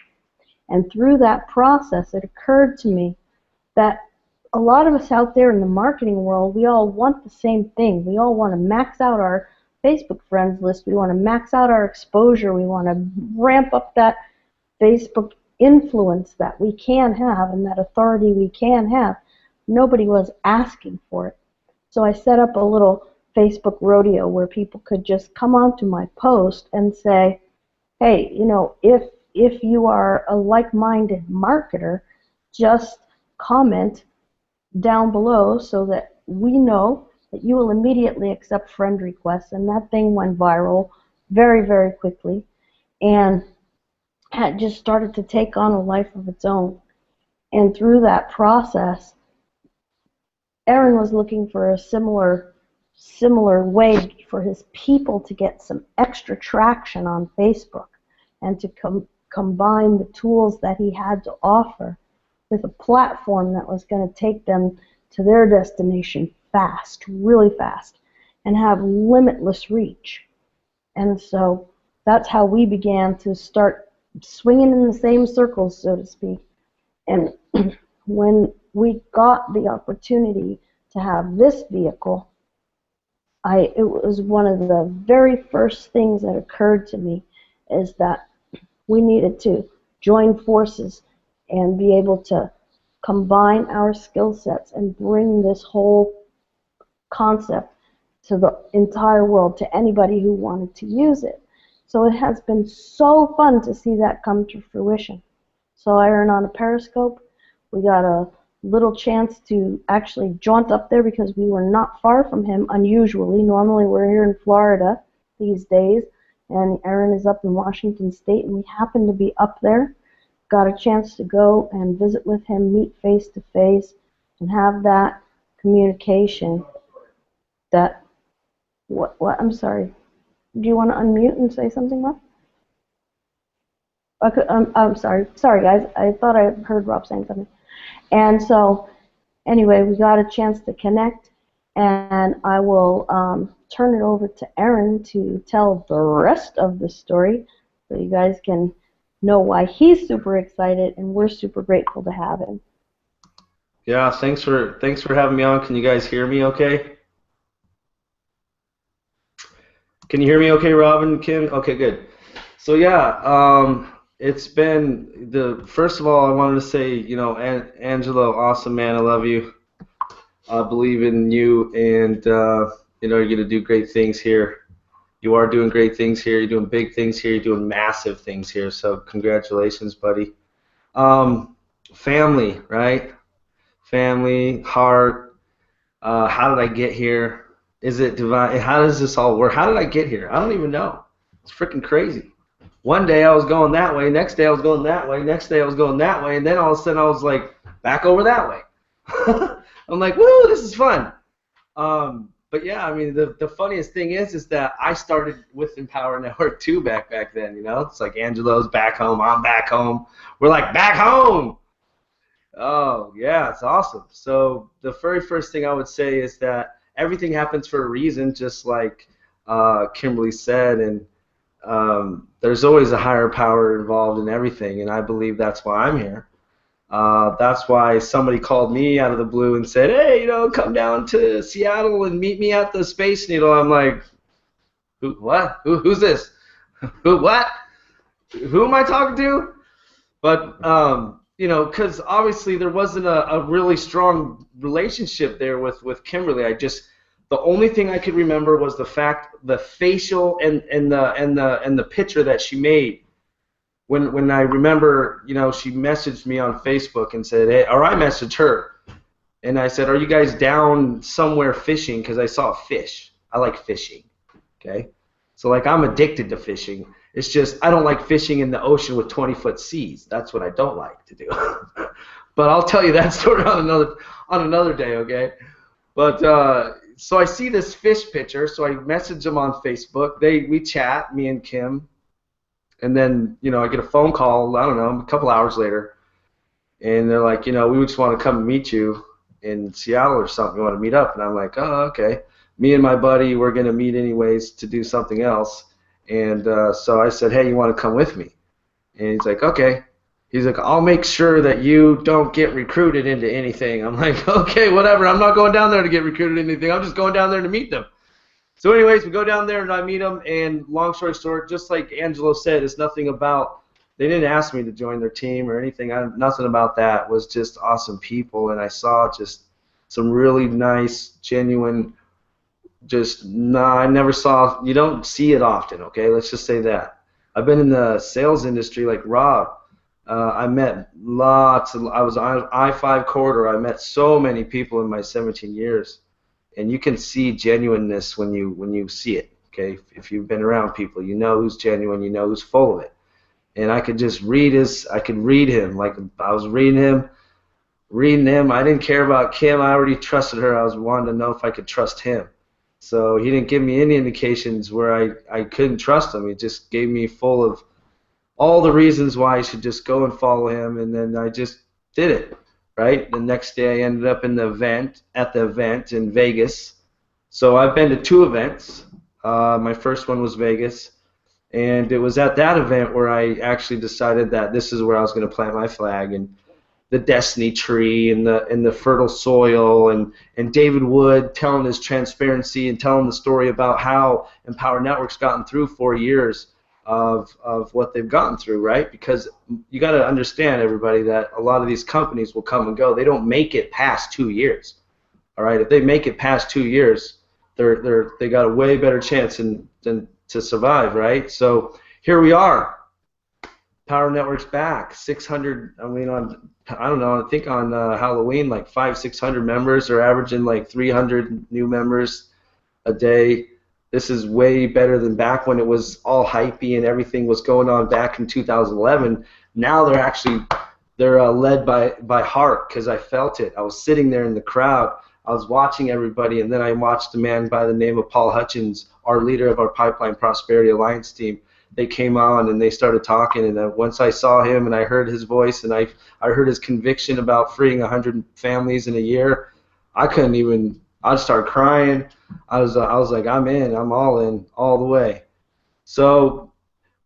And through that process, it occurred to me that a lot of us out there in the marketing world, we all want the same thing. We all want to max out our Facebook friends list. We want to max out our exposure. We want to ramp up that Facebook influence that we can have and that authority we can have. Nobody was asking for it. So I set up a little Facebook rodeo where people could just come onto my post and say, hey, you know, if you are a like-minded marketer, just comment down below so that we know that you will immediately accept friend requests. And that thing went viral very, very quickly and had just started to take on a life of its own. And through that process, Aaron was looking for a similar way for his people to get some extra traction on Facebook and to combine the tools that he had to offer with a platform that was going to take them to their destination fast, really fast, and have limitless reach. And so that's how we began to start swinging in the same circles, so to speak. And when we got the opportunity to have this vehicle, it was one of the very first things that occurred to me is that we needed to join forces and be able to combine our skill sets and bring this whole concept to the entire world, to anybody who wanted to use it. So it has been so fun to see that come to fruition. So Aaron on a Periscope, we got a little chance to actually jaunt up there because we were not far from him unusually. Normally we're here in Florida these days, and Erin is up in Washington State, and we happened to be up there. Got a chance to go and visit with him, meet face to face, and have that communication. That what? I'm sorry. Do you want to unmute and say something, Rob? I'm sorry. Sorry, guys. I thought I heard Rob saying something. And so, anyway, we got a chance to connect, and I will turn it over to Erin to tell the rest of the story so you guys can know why he's super excited and we're super grateful to have him. Yeah, thanks for having me on. Can you guys hear me okay? Can you hear me okay, Robin, Kim? Okay, good. So yeah, it's been first of all, I wanted to say, you know, Angelo, awesome man, I love you. I believe in you, and you know, you're gonna do great things here. You are doing great things here. You're doing big things here. You're doing massive things here. So congratulations, buddy. Family, right? Family, heart. How did I get here? Is it divine? How does this all work? How did I get here? I don't even know. It's freaking crazy. One day I was going that way. Next day I was going that way. Next day I was going that way. And then all of a sudden I was like back over that way. I'm like, woo, this is fun. But yeah, I mean, the funniest thing is that I started with Empower Network 2 back then, you know? It's like Angelo's back home, I'm back home. We're like, back home! Oh, yeah, it's awesome. So the very first thing I would say is that everything happens for a reason, just like Kimberly said, and there's always a higher power involved in everything, and I believe that's why I'm here. That's why somebody called me out of the blue and said, hey, you know, come down to Seattle and meet me at the Space Needle. I'm like, what? Who's this? What? Who am I talking to? But, you know, because obviously there wasn't a really strong relationship there with Kimberly. The only thing I could remember was the facial and the picture that she made. When I remember, you know, she messaged me on Facebook and said, hey, or I messaged her, and I said, are you guys down somewhere fishing? Because I saw a fish. I like fishing, okay? So, like, I'm addicted to fishing. It's just I don't like fishing in the ocean with 20-foot seas. That's what I don't like to do. But I'll tell you that story on another day, okay? But so I see this fish picture, so I message them on Facebook. We chat, me and Kim. And then, you know, I get a phone call, I don't know, a couple hours later, and they're like, you know, we just want to come meet you in Seattle or something. We want to meet up. And I'm like, oh, okay. Me and my buddy, we're going to meet anyways to do something else. And so I said, hey, you want to come with me? And he's like, okay. He's like, I'll make sure that you don't get recruited into anything. I'm like, okay, whatever. I'm not going down there to get recruited into anything. I'm just going down there to meet them. So anyways, we go down there and I meet them, and long story short, just like Angelo said, it's nothing about, they didn't ask me to join their team or anything. Nothing about that. It was just awesome people, and I saw just some really nice, genuine, I never saw, you don't see it often, okay? Let's just say that. I've been in the sales industry like Rob. I met I was on I-5 corridor. I met so many people in my 17 years. And you can see genuineness when you see it, okay? If you've been around people, you know who's genuine, you know who's full of it. And I could just read him. Like I was reading him. I didn't care about Kim. I already trusted her. I was wanting to know if I could trust him. So he didn't give me any indications where I couldn't trust him. He just gave me full of all the reasons why I should just go and follow him, and then I just did it. Right? The next day I ended up at the event in Vegas. So I've been to 2 events. My first one was Vegas, and it was at that event where I actually decided that this is where I was going to plant my flag, and the destiny tree and the fertile soil, and David Wood telling his transparency and telling the story about how Empower Network's gotten through 4 years of what they've gone through, right? Because you got to understand, everybody, that a lot of these companies will come and go. They don't make it past 2 years. All right, if they make it past 2 years, they got a way better chance than to survive, right? So here we are. Power Network's back. 600. I mean, I don't know. I think on Halloween, like 500-600 members. They're averaging like 300 new members a day. This is way better than back when it was all hypey and everything was going on back in 2011. Now they're led by heart, because I felt it. I was sitting there in the crowd. I was watching everybody, and then I watched a man by the name of Paul Hutchins, our leader of our Pipeline Prosperity Alliance team. They came on and they started talking, and once I saw him and I heard his voice and I heard his conviction about freeing 100 families in a year, I'd start crying. I was like, I'm in, I'm all in, all the way. So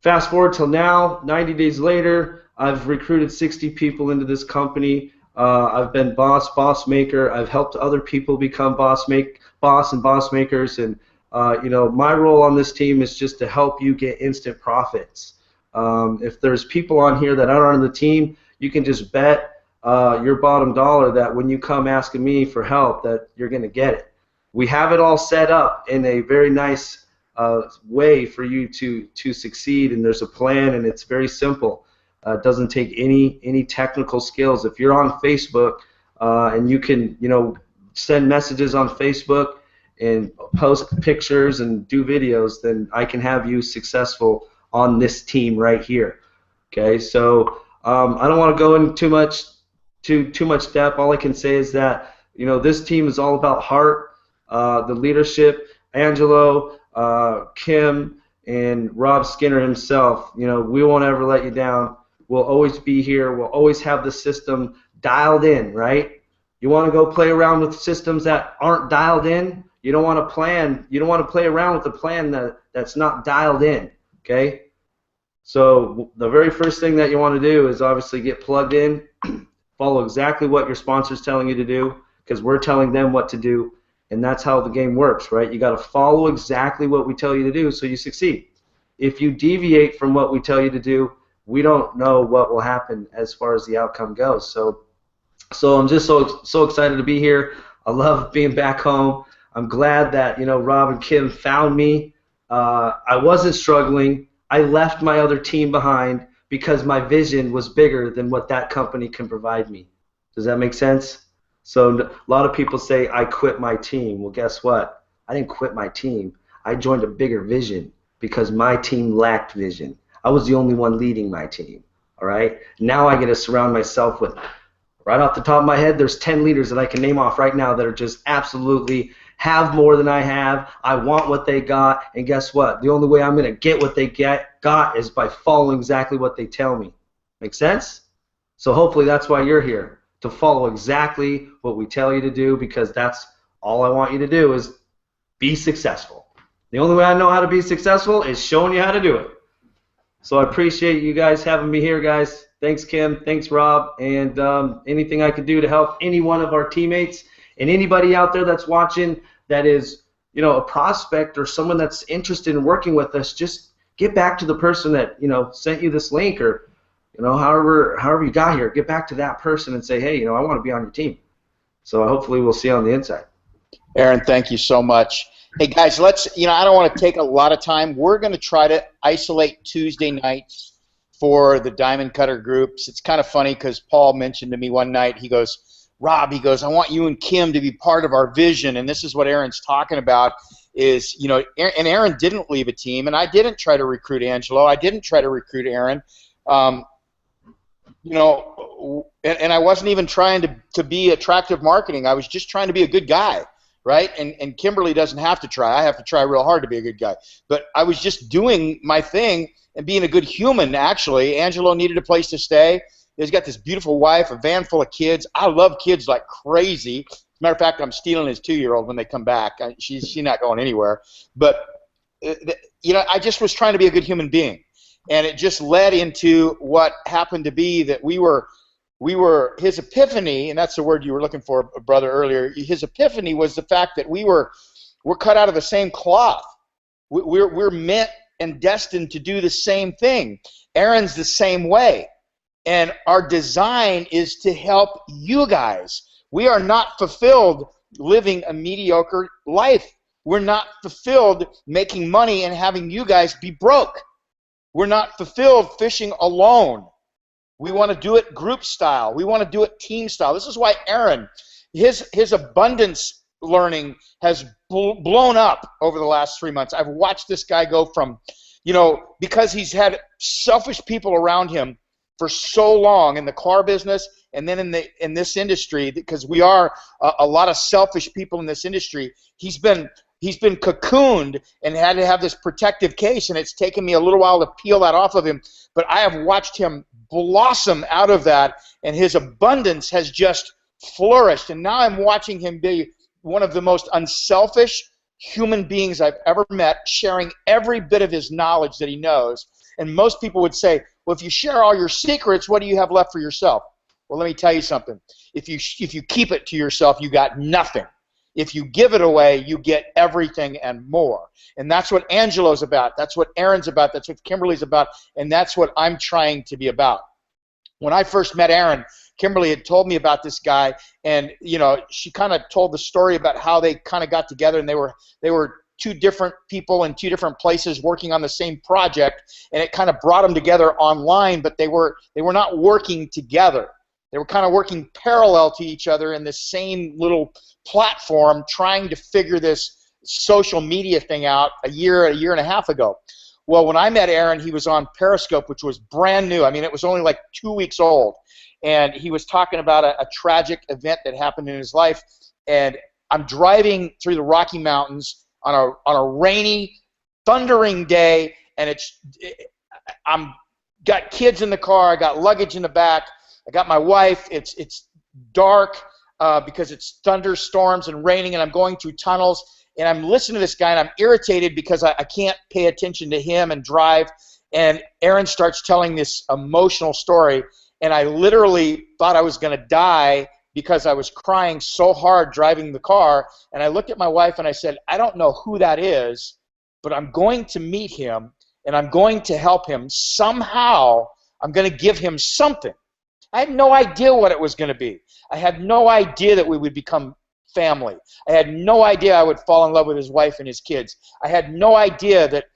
fast forward till now, 90 days later, I've recruited 60 people into this company. I've been boss maker. I've helped other people become boss and boss makers. And my role on this team is just to help you get instant profits. If there's people on here that aren't on the team, you can just bet your bottom dollar that when you come asking me for help, that you're going to get it. We have it all set up in a very nice way for you to succeed, and there's a plan, and it's very simple. It doesn't take any technical skills. If you're on Facebook and you can send messages on Facebook and post pictures and do videos, then I can have you successful on this team right here. Okay, so I don't want to go into too much depth. All I can say is that this team is all about heart, the leadership. Angelo, Kim, and Rob Skinner himself. We won't ever let you down. We'll always be here. We'll always have the system dialed in, right? You want to go play around with systems that aren't dialed in? You don't want to plan. You don't want to play around with a plan that's not dialed in, okay? So the very first thing that you want to do is obviously get plugged in, follow exactly what your sponsor's telling you to do, because we're telling them what to do, and that's how the game works, right? You got to follow exactly what we tell you to do so you succeed. If you deviate from what we tell you to do, we don't know what will happen as far as the outcome goes. So I'm just so excited to be here. I love being back home. I'm glad that Rob and Kim found me. I wasn't struggling. I left my other team behind because my vision was bigger than what that company can provide me. Does that make sense? So a lot of people say I quit my team. Well, guess what? I didn't quit my team. I joined a bigger vision because my team lacked vision. I was the only one leading my team. All right. Now I get to surround myself with, right off the top of my head, there's 10 leaders that I can name off right now that are just absolutely have more than I have. I want what they got, and guess what? The only way I'm going to get what they got is by following exactly what they tell me. Make sense? So hopefully that's why you're here, to follow exactly what we tell you to do, because that's all I want you to do is be successful. The only way I know how to be successful is showing you how to do it. So I appreciate you guys having me here, guys. Thanks, Kim. Thanks, Rob. And anything I could do to help any one of our teammates and anybody out there that's watching that is, a prospect or someone that's interested in working with us, just get back to the person that, sent you this link, or, however you got here. Get back to that person and say, hey, I want to be on your team. So hopefully we'll see you on the inside. Aaron, thank you so much. Hey, guys, let's, I don't want to take a lot of time. We're going to try to isolate Tuesday nights for the Diamond Cutter groups. It's kind of funny because Paul mentioned to me one night, he goes, Rob, I want you and Kim to be part of our vision, and this is what Aaron's talking about is, and Aaron didn't leave a team, and I didn't try to recruit Angelo. I didn't try to recruit Aaron. And I wasn't even trying to be attractive marketing. I was just trying to be a good guy. Right? And Kimberly doesn't have to try. I have to try real hard to be a good guy. But I was just doing my thing and being a good human, actually. Angelo needed a place to stay. He's got this beautiful wife, a van full of kids. I love kids like crazy. As a matter of fact, I'm stealing his 2-year-old when they come back. She's not going anywhere. But, I just was trying to be a good human being. And it just led into what happened to be that we were his epiphany, and that's the word you were looking for, brother, earlier. His epiphany was the fact that we're cut out of the same cloth. We're meant and destined to do the same thing. Aaron's the same way. And our design is to help you guys. We are not fulfilled living a mediocre life. We're not fulfilled making money and having you guys be broke. We're not fulfilled fishing alone. We want to do it group style. We want to do it team style. This is why Aaron, his abundance learning has blown up over the last 3 months. I've watched this guy go from, because he's had selfish people around him for so long in the car business and then in this industry, because we are a lot of selfish people in this industry. He's been cocooned and had to have this protective case, and it's taken me a little while to peel that off of him. But I have watched him blossom out of that, and his abundance has just flourished. And now I'm watching him be one of the most unselfish human beings I've ever met, sharing every bit of his knowledge that he knows. And most people would say, well, if you share all your secrets, what do you have left for yourself? Well, let me tell you something. If you keep it to yourself, you got nothing. If you give it away, you get everything and more. And that's what Angelo's about. That's what Aaron's about. That's what Kimberly's about. And that's what I'm trying to be about. When I first met Aaron, Kimberly had told me about this guy, and she kind of told the story about how they kind of got together, and they were two different people in two different places working on the same project, and it kind of brought them together online, but they were not working together. They were kind of working parallel to each other in the same little platform, trying to figure this social media thing out a year and a half ago. Well, when I met Aaron, he was on Periscope, which was brand new. I mean, it was only like 2 weeks old. And he was talking about a tragic event that happened in his life. And I'm driving through the Rocky Mountains on a rainy, thundering day, and I'm got kids in the car, I got luggage in the back, I got my wife. It's dark because it's thunderstorms and raining, and I'm going through tunnels. And I'm listening to this guy, and I'm irritated because I can't pay attention to him and drive. And Aaron starts telling this emotional story, and I literally thought I was going to die because I was crying so hard driving the car. And I looked at my wife, and I said, I don't know who that is, but I'm going to meet him, and I'm going to help him. Somehow, I'm going to give him something. I had no idea what it was going to be. I had no idea that we would become family. I had no idea I would fall in love with his wife and his kids. I had no idea that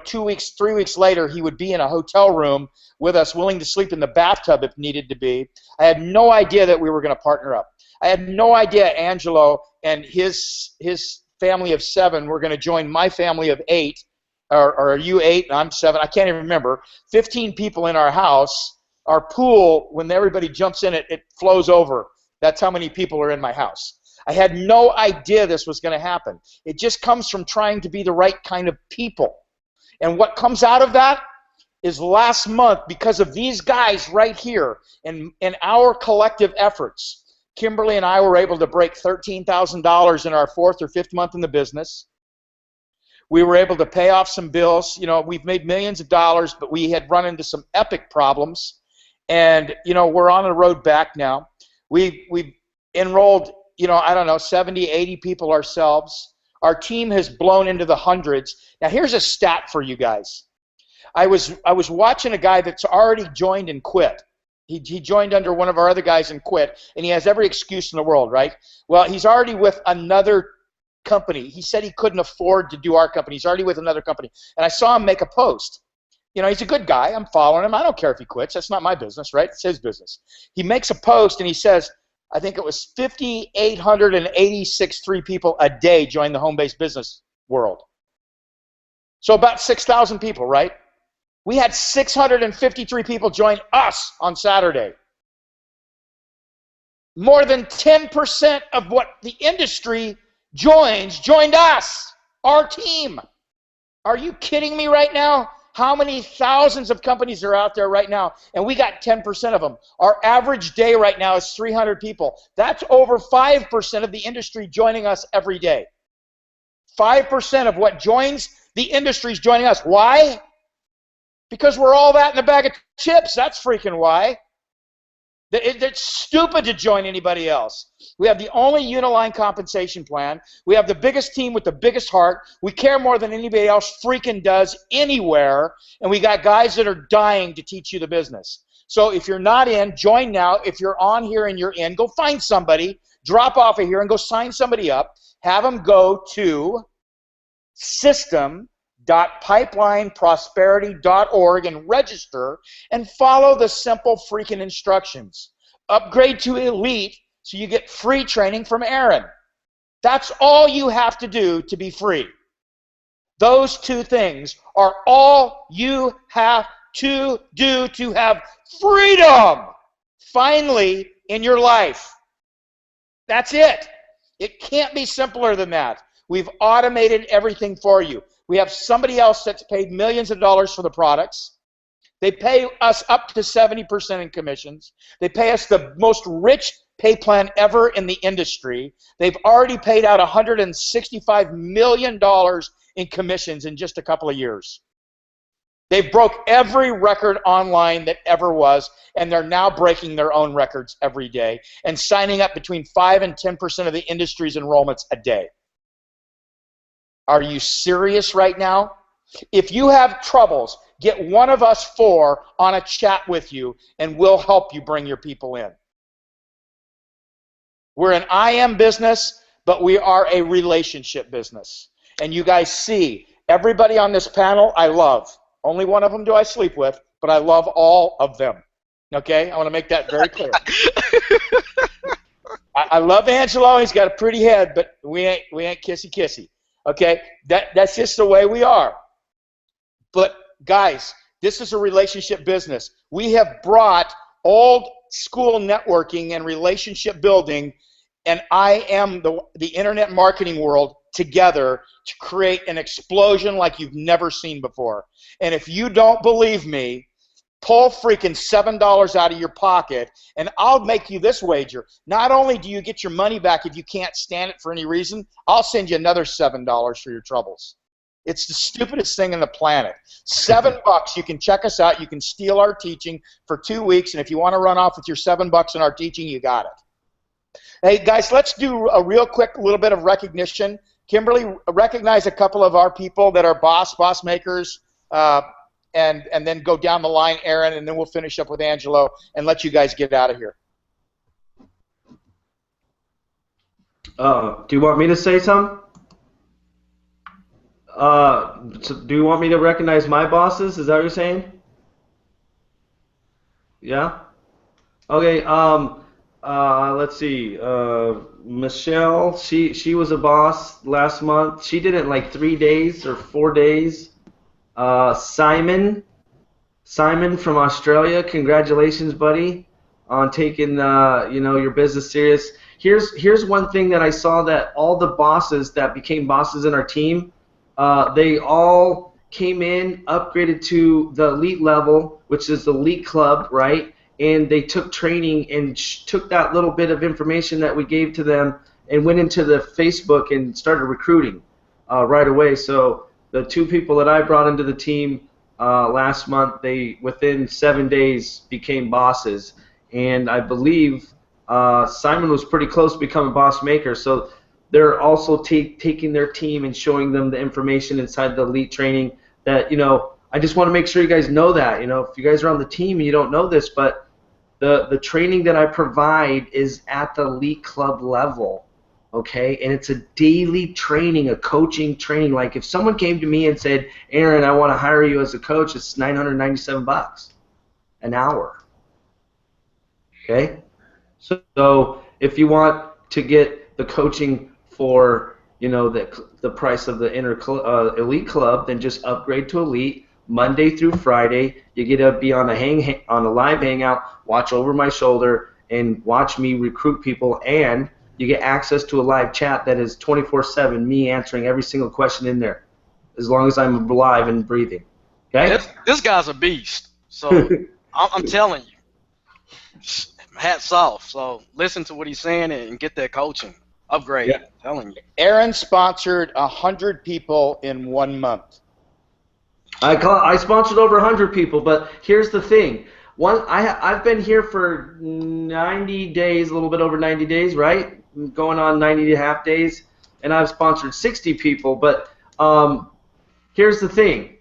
2 weeks, 3 weeks later, he would be in a hotel room with us, willing to sleep in the bathtub if needed to be. I had no idea that we were going to partner up. I had no idea Angelo and his family of 7 were going to join my family of 8, or are you 8 and I'm 7? I can't even remember. 15 people in our house. Our pool, when everybody jumps in it, it flows over. That's how many people are in my house. I had no idea this was going to happen. It just comes from trying to be the right kind of people. And what comes out of that is last month, because of these guys right here and our collective efforts, Kimberly and I were able to break $13,000 in our 4th or 5th month in the business. We were able to pay off some bills. We've made millions of dollars, but we had run into some epic problems. And, we're on the road back now. We've enrolled, 70, 80 people ourselves. Our team has blown into the hundreds. Now, here's a stat for you guys. I was watching a guy that's already joined and quit. He joined under one of our other guys and quit, and he has every excuse in the world, right? Well, he's already with another company. He said he couldn't afford to do our company. He's already with another company. And I saw him make a post. He's a good guy. I'm following him. I don't care if he quits. That's not my business, right? It's his business. He makes a post, and he says, I think it was 5,886 people a day join the home-based business world. So about 6,000 people, right? We had 653 people join us on Saturday. More than 10% of what the industry joined us, our team. Are you kidding me right now? How many thousands of companies are out there right now? And we got 10% of them. Our average day right now is 300 people. That's over 5% of the industry joining us every day. 5% of what joins the industry is joining us. Why? Because we're all that in a bag of chips. That's freaking why. It's stupid to join anybody else. We have the only Uniline compensation plan. We have the biggest team with the biggest heart. We care more than anybody else freaking does anywhere. And we got guys that are dying to teach you the business. So if you're not in, join now. If you're on here and you're in, go find somebody, drop off of here and go sign somebody up. Have them go to system.pipelineprosperity.org and register and follow the simple freaking instructions. Upgrade to Elite so you get free training from Aaron. That's all you have to do to be free. Those two things are all you have to do to have freedom finally in your life. That's it. It can't be simpler than that. We've automated everything for you. We have somebody else that's paid millions of dollars for the products. They pay us up to 70% in commissions. They pay us the most rich pay plan ever in the industry. They've already paid out $165 million in commissions in just a couple of years. They've broke every record online that ever was, and they're now breaking their own records every day and signing up between 5 and 10% of the industry's enrollments a day. Are you serious right now? If you have troubles, get one of us 4 on a chat with you, and we'll help you bring your people in. We're an IM business, but we are a relationship business. And you guys see, everybody on this panel I love. Only one of them do I sleep with, but I love all of them. Okay? I want to make that very clear. I love Angelo. He's got a pretty head, but we ain't kissy-kissy. Okay? That's just the way we are. But, guys, this is a relationship business. We have brought old school networking and relationship building and the internet marketing world together to create an explosion like you've never seen before. And if you don't believe me, pull freaking $7 out of your pocket, and I'll make you this wager. Not only do you get your money back if you can't stand it for any reason, I'll send you another $7 for your troubles. It's the stupidest thing on the planet. $7, you can check us out. You can steal our teaching for 2 weeks, and if you want to run off with your $7 in our teaching, you got it. Hey, guys, let's do a real quick little bit of recognition. Kimberly, recognize a couple of our people that are boss makers, and then go down the line, Aaron, and then we'll finish up with Angelo and let you guys get out of here. Do you want me to say something? So do you want me to recognize my bosses? Is that what you're saying? Yeah? Okay, let's see. Michelle, she was a boss last month. She did it in like 3 days or 4 days. Simon from Australia, congratulations, buddy, on taking your business serious. Here's one thing that I saw, that all the bosses that became bosses in our team, they all came in, upgraded to the elite level, which is the elite club, right? And they took training and took that little bit of information that we gave to them and went into the Facebook and started recruiting right away. So the 2 people that I brought into the team last month, they within 7 days became bosses. And I believe Simon was pretty close to becoming boss maker. So they're also taking their team and showing them the information inside the elite training that, I just want to make sure you guys know that. If you guys are on the team and you don't know this, but the training that I provide is at the elite club level, okay? And it's a daily training, a coaching training. Like if someone came to me and said, Aaron, I want to hire you as a coach, it's $997 an hour, okay? So if you want to get the coaching for, the price of the elite club, then just upgrade to elite. Monday through Friday, you get to be on a live hangout, watch over my shoulder, and watch me recruit people, and you get access to a live chat that is 24/7, me answering every single question in there, as long as I'm alive and breathing. Okay? This guy's a beast. So I'm telling you, hats off. So listen to what he's saying and get that coaching. Upgrade. Yeah. I'm telling you. Aaron sponsored 100 people in 1 month. I sponsored over 100 people, but here's the thing. I've been here for 90 days, a little bit over 90 days, right? Going on 90.5 days, and I've sponsored 60 people. But here's the thing.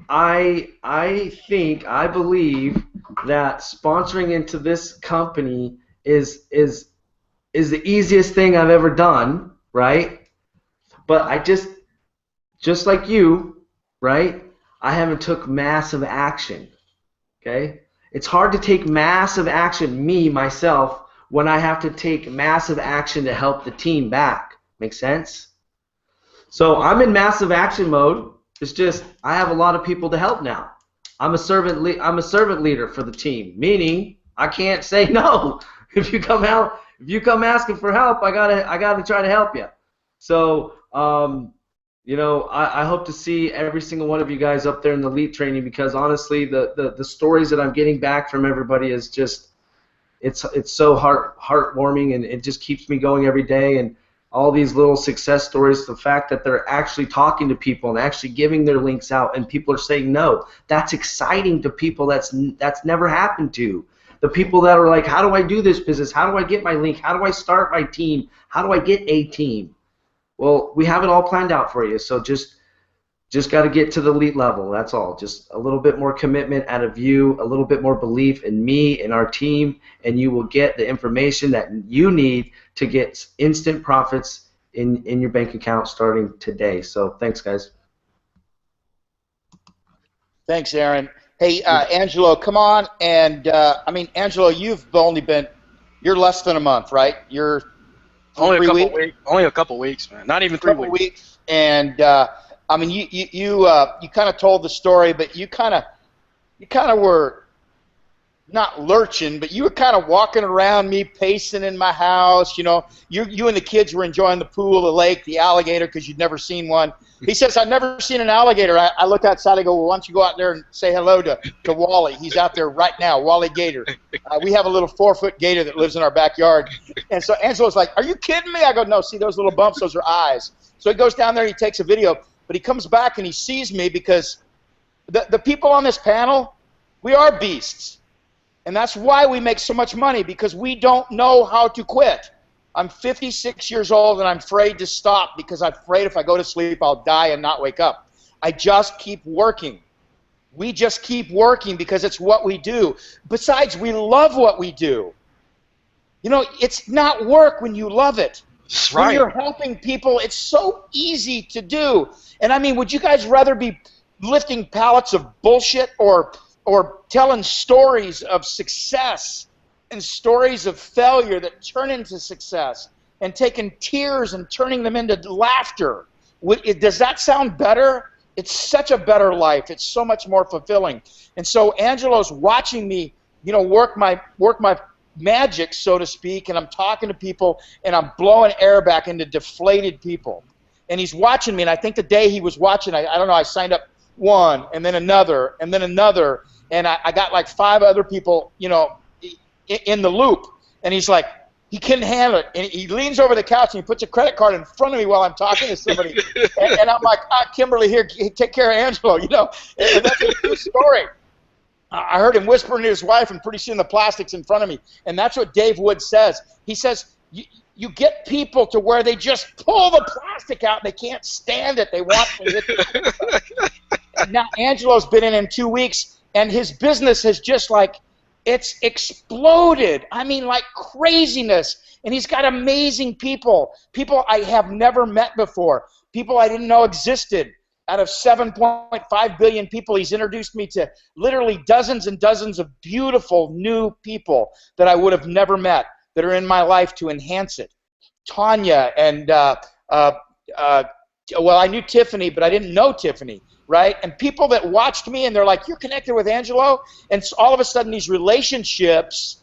I believe that sponsoring into this company is the easiest thing I've ever done, right? But I just like you, right? I haven't took massive action, okay? It's hard to take massive action, myself, when I have to take massive action to help the team back, Make sense? So I'm in massive action mode. It's just I have a lot of people to help now. I'm a servant leader for the team, meaning I can't say no. If you come asking for help, I gotta try to help you. So I hope to see every single one of you guys up there in the elite training, because honestly, the stories that I'm getting back from everybody is just it's so heartwarming, and it just keeps me going every day. And all these little success stories, the fact that they're actually talking to people and actually giving their links out, and people are saying no, that's exciting to people. That's never happened to. The people that are like, how do I do this business? How do I get my link? How do I start my team? How do I get a team? Well, we have it all planned out for you. So just got to get to the elite level. That's all. Just a little bit more commitment out of you, a little bit more belief in me and our team, and you will get the information that you need to get instant profits in your bank account starting today. So thanks, guys. Thanks, Aaron. Hey, Angelo, come on. And, Angelo, you're less than a month, right? You're only a couple weeks, man. Not even 3 weeks. And, you kind of told the story, but you kind of were not lurching, but you were kind of walking around me, pacing in my house. You and the kids were enjoying the pool, the lake, the alligator, because you'd never seen one. He says, I've never seen an alligator. I look outside, I go, well, why don't you go out there and say hello to Wally? He's out there right now, Wally Gator. We have a little 4-foot gator that lives in our backyard. And so Angelo's like, are you kidding me? I go, no, see those little bumps? Those are eyes. So he goes down there, he takes a video, but he comes back and he sees me, because the people on this panel, we are beasts. And that's why we make so much money, because we don't know how to quit. I'm 56 years old, and I'm afraid to stop, because I'm afraid if I go to sleep, I'll die and not wake up. I just keep working. We just keep working because it's what we do. Besides, we love what we do. It's not work when you love it. That's right. When you're helping people, it's so easy to do. And would you guys rather be lifting pallets of bullshit or telling stories of success and stories of failure that turn into success, and taking tears and turning them into laughter? Does that sound better? It's such a better life. It's so much more fulfilling. And so Angelo's watching me, work my magic, so to speak, and I'm talking to people, and I'm blowing air back into deflated people. And he's watching me, and I think the day he was watching, I don't know, I signed up one, and then another, and I got like 5 other people, in the loop. And he's like, he couldn't handle it. And he leans over the couch and he puts a credit card in front of me while I'm talking to somebody. and I'm like, Kimberly, here, take care of Angelo, And that's a true story. I heard him whispering to his wife, and pretty soon the plastic's in front of me. And that's what Dave Wood says. He says, you get people to where they just pull the plastic out and they can't stand it. They want to hit the Now, Angelo's been in 2 weeks, and his business has just it's exploded. Like craziness. And he's got amazing people I have never met before, people I didn't know existed. Out of 7.5 billion people, he's introduced me to literally dozens and dozens of beautiful new people that I would have never met, that are in my life to enhance it. Tanya and, well, I knew Tiffany, but I didn't know Tiffany, right? And people that watched me, and they're like, you're connected with Angelo? And so all of a sudden, these relationships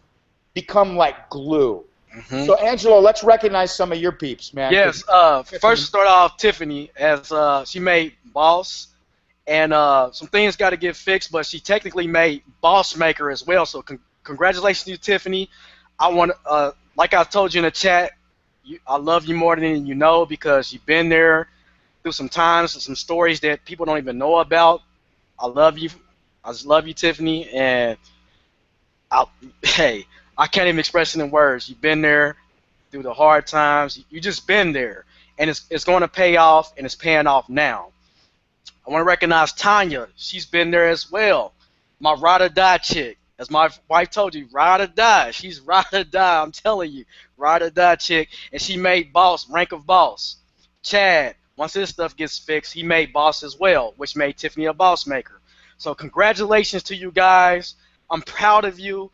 become like glue. Mm-hmm. So, Angelo, let's recognize some of your peeps, man. Yes. First, start off Tiffany, as she made Boss, and some things got to get fixed, but she technically made Boss Maker as well. So, congratulations to you, Tiffany. I want, like I told you in the chat, I love you more than you know, because you've been there through some times, some stories that people don't even know about. I love you. I just love you, Tiffany, and hey, I can't even express it in words. You've been there through the hard times. You just been there, and it's going to pay off, and it's paying off now. I want to recognize Tanya. She's been there as well. My ride or die chick. As my wife told you, ride or die. She's ride or die. I'm telling you, ride or die chick. And she made Boss, rank of Boss. Chad, once his stuff gets fixed, he made Boss as well, which made Tiffany a Boss Maker. So congratulations to you guys. I'm proud of you.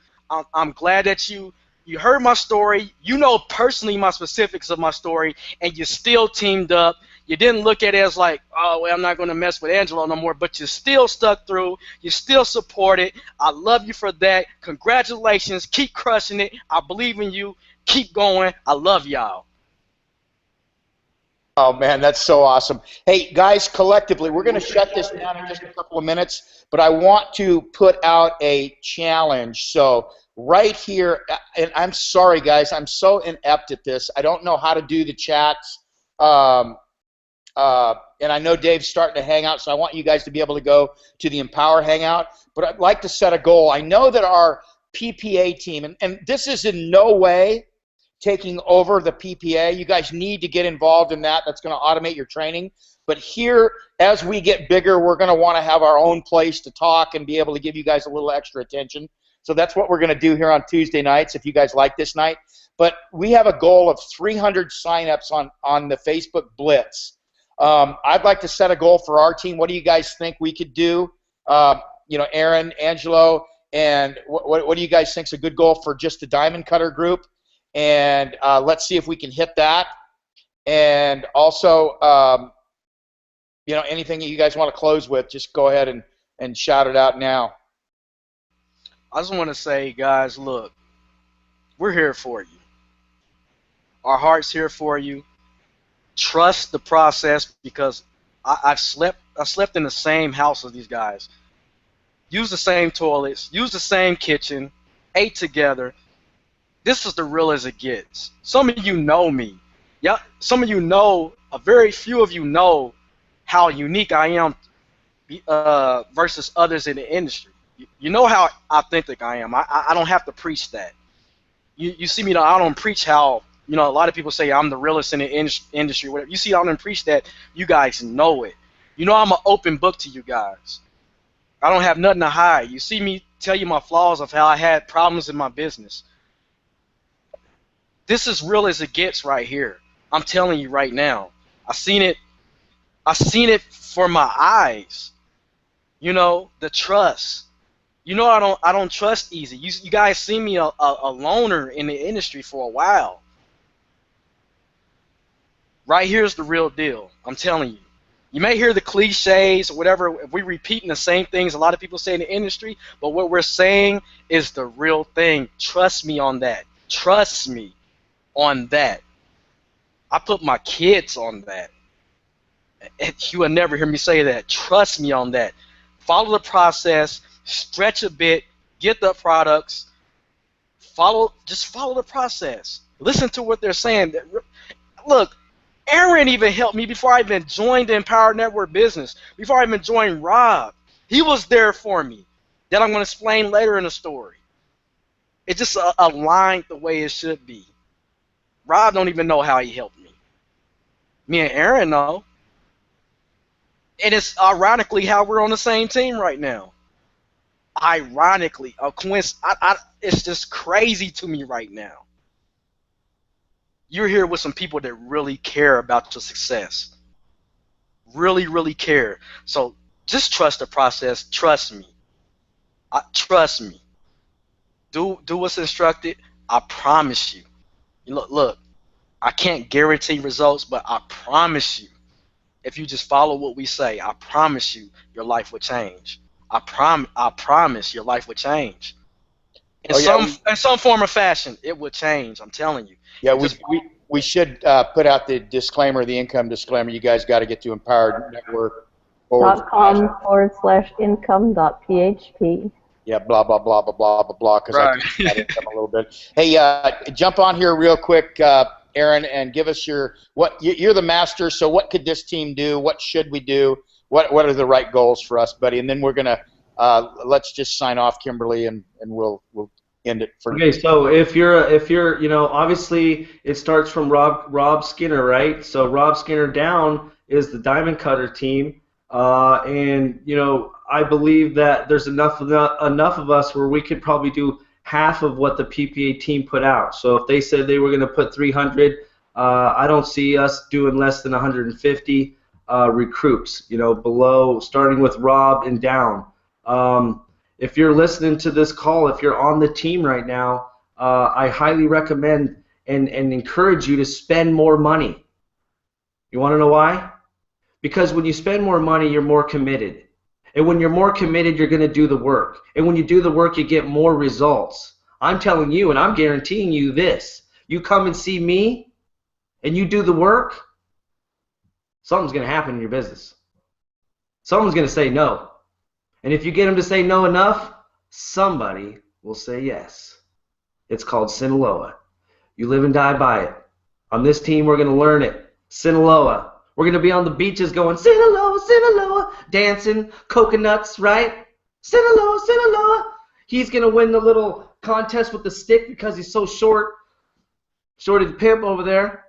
I'm glad that you you heard my story. You know personally my specifics of my story, and you still teamed up. You didn't look at it as like, oh, well, I'm not going to mess with Angelo no more, but you still stuck through. You still supported. I love you for that. Congratulations. Keep crushing it. I believe in you. Keep going. I love y'all. Oh, man, that's so awesome. Hey, guys, collectively, we're going to shut this down in just a couple of minutes, but I want to put out a challenge. So right here, and I'm sorry, guys, I'm so inept at this. I don't know how to do the chats, and I know Dave's starting to hang out, so I want you guys to be able to go to the Empower Hangout, but I'd like to set a goal. I know that our PPA team, and this is in no way taking over the PPA. You guys need to get involved in that. That's going to automate your training. But here, as we get bigger, we're going to want to have our own place to talk and be able to give you guys a little extra attention. So that's what we're going to do here on Tuesday nights, if you guys like this night. But we have a goal of 300 signups on the Facebook Blitz. I'd like to set a goal for our team. What do you guys think we could do? You know, Aaron, Angelo, and what do you guys think is a good goal for just the Diamond Cutter group? And let's see if we can hit that. And also, you know, anything that you guys want to close with, just go ahead and shout it out now. I just want to say, guys, look, we're here for you. Our heart's here for you. Trust the process, because I slept in the same house as these guys. Use the same toilets, use the same kitchen, ate together. This is the real as it gets. Some of you know me. Yeah, some of you know, a very few of you know how unique I am versus others in the industry. You know how authentic I am. I don't have to preach that. You see me, I don't preach how, you know, a lot of people say I'm the realest in the industry, whatever. You see, I don't preach that. You guys know it. You know, I'm an open book to you guys. I don't have nothing to hide. You see me tell you my flaws of how I had problems in my business. This is real as it gets right here. I'm telling you right now. I seen it for my eyes. You know, the trust. You know, I don't trust easy. You guys see me a loner in the industry for a while. Right here's the real deal. I'm telling you. You may hear the cliches or whatever. If we're repeating the same things a lot of people say in the industry, but what we're saying is the real thing. Trust me on that. Trust me on that. I put my kids on that. You will never hear me say that. Trust me on that. Follow the process. Stretch a bit. Get the products. Just follow the process. Listen to what they're saying. Look, Aaron even helped me before I even joined the Empower Network business. Before I even joined Rob. He was there for me. That I'm going to explain later in the story. It just aligned the way it should be. Rob don't even know how he helped me. Me and Aaron know. And it's ironically how we're on the same team right now. Ironically, a coincidence. It's just crazy to me right now. You're here with some people that really care about your success. Really, really care. So just trust the process. Trust me. Trust me. Do what's instructed. I promise you. Look, I can't guarantee results, but I promise you, if you just follow what we say, I promise you, your life will change. I promise your life will change. In some form or fashion, it will change. I'm telling you. Yeah, we should put out the disclaimer, the income disclaimer. You guys got to get to Empowered Network. .com/income.php. Yeah, blah blah blah blah blah blah blah. Because right. I talked about income a little bit. Hey, jump on here real quick, Aaron, and give us you're the master. So what could this team do? What should we do? What are the right goals for us, buddy? And then we're gonna let's just sign off, Kimberly, and we'll end it for. Okay, so if you're, you know, obviously it starts from Rob Skinner, right? So Rob Skinner down is the Diamond Cutter team, and you know, I believe that there's enough of us where we could probably do half of what the PPA team put out. So if they said they were going to put 300, I don't see us doing less than 150 recruits. You know, below, starting with Rob and down. If you're listening to this call, if you're on the team right now, I highly recommend and encourage you to spend more money. You want to know why? Because when you spend more money, you're more committed. And when you're more committed, you're going to do the work. And when you do the work, you get more results. I'm telling you, and I'm guaranteeing you this. You come and see me, and you do the work, something's going to happen in your business. Someone's going to say no. And if you get them to say no enough, somebody will say yes. It's called Sinaloa. You live and die by it. On this team, we're going to learn it. Sinaloa. We're going to be on the beaches going, Sinaloa, Sinaloa, dancing, coconuts, right? Sinaloa, Sinaloa. He's going to win the little contest with the stick because he's so short. Shorty the pimp over there.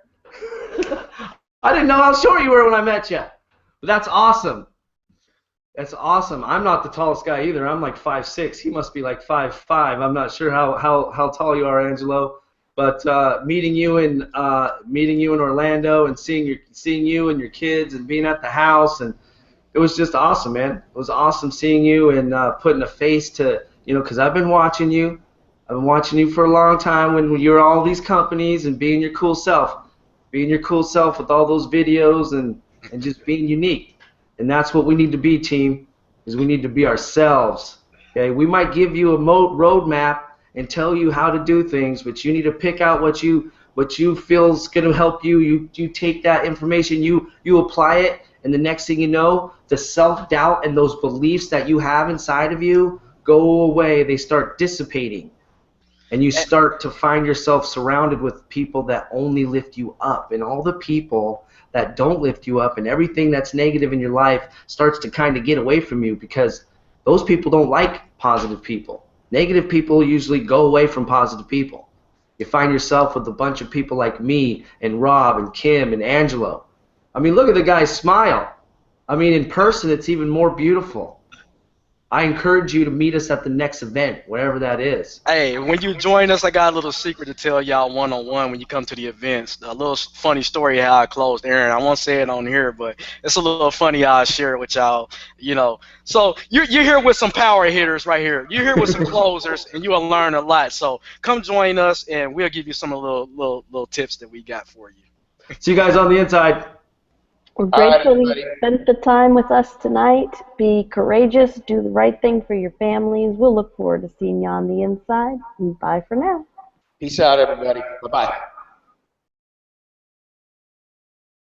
I didn't know how short you were when I met you. But that's awesome. That's awesome. I'm not the tallest guy either. I'm like 5'6". He must be like 5'5". I'm not sure how tall you are, Angelo. But meeting you in Orlando and seeing you and your kids and being at the house, and it was just awesome, man. It was awesome seeing you and putting a face to, because I've been watching you. I've been watching you for a long time when you were all these companies and being your cool self with all those videos and just being unique. And that's what we need to be, team, is we need to be ourselves. Okay, we might give you a roadmap and tell you how to do things, but you need to pick out what you feel is going to help you. You take that information, you apply it, and the next thing you know, the self-doubt and those beliefs that you have inside of you go away. They start dissipating. And you start to find yourself surrounded with people that only lift you up. And all the people that don't lift you up and everything that's negative in your life starts to kind of get away from you, because those people don't like positive people. Negative people usually go away from positive people. You find yourself with a bunch of people like me and Rob and Kim and Angelo. I mean, look at the guy's smile. I mean, in person, it's even more beautiful. I encourage you to meet us at the next event, wherever that is. Hey, when you join us, I got a little secret to tell y'all one-on-one when you come to the events. A little funny story how I closed Aaron. I won't say it on here, but it's a little funny how I share it with y'all. So you're here with some power hitters right here. You're here with some closers, and you will learn a lot. So come join us, and we'll give you some of the little tips that we got for you. See you guys on the inside. We're grateful you spent the time with us tonight. Be courageous. Do the right thing for your families. We'll look forward to seeing you on the inside. And bye for now. Peace out, everybody. Bye-bye.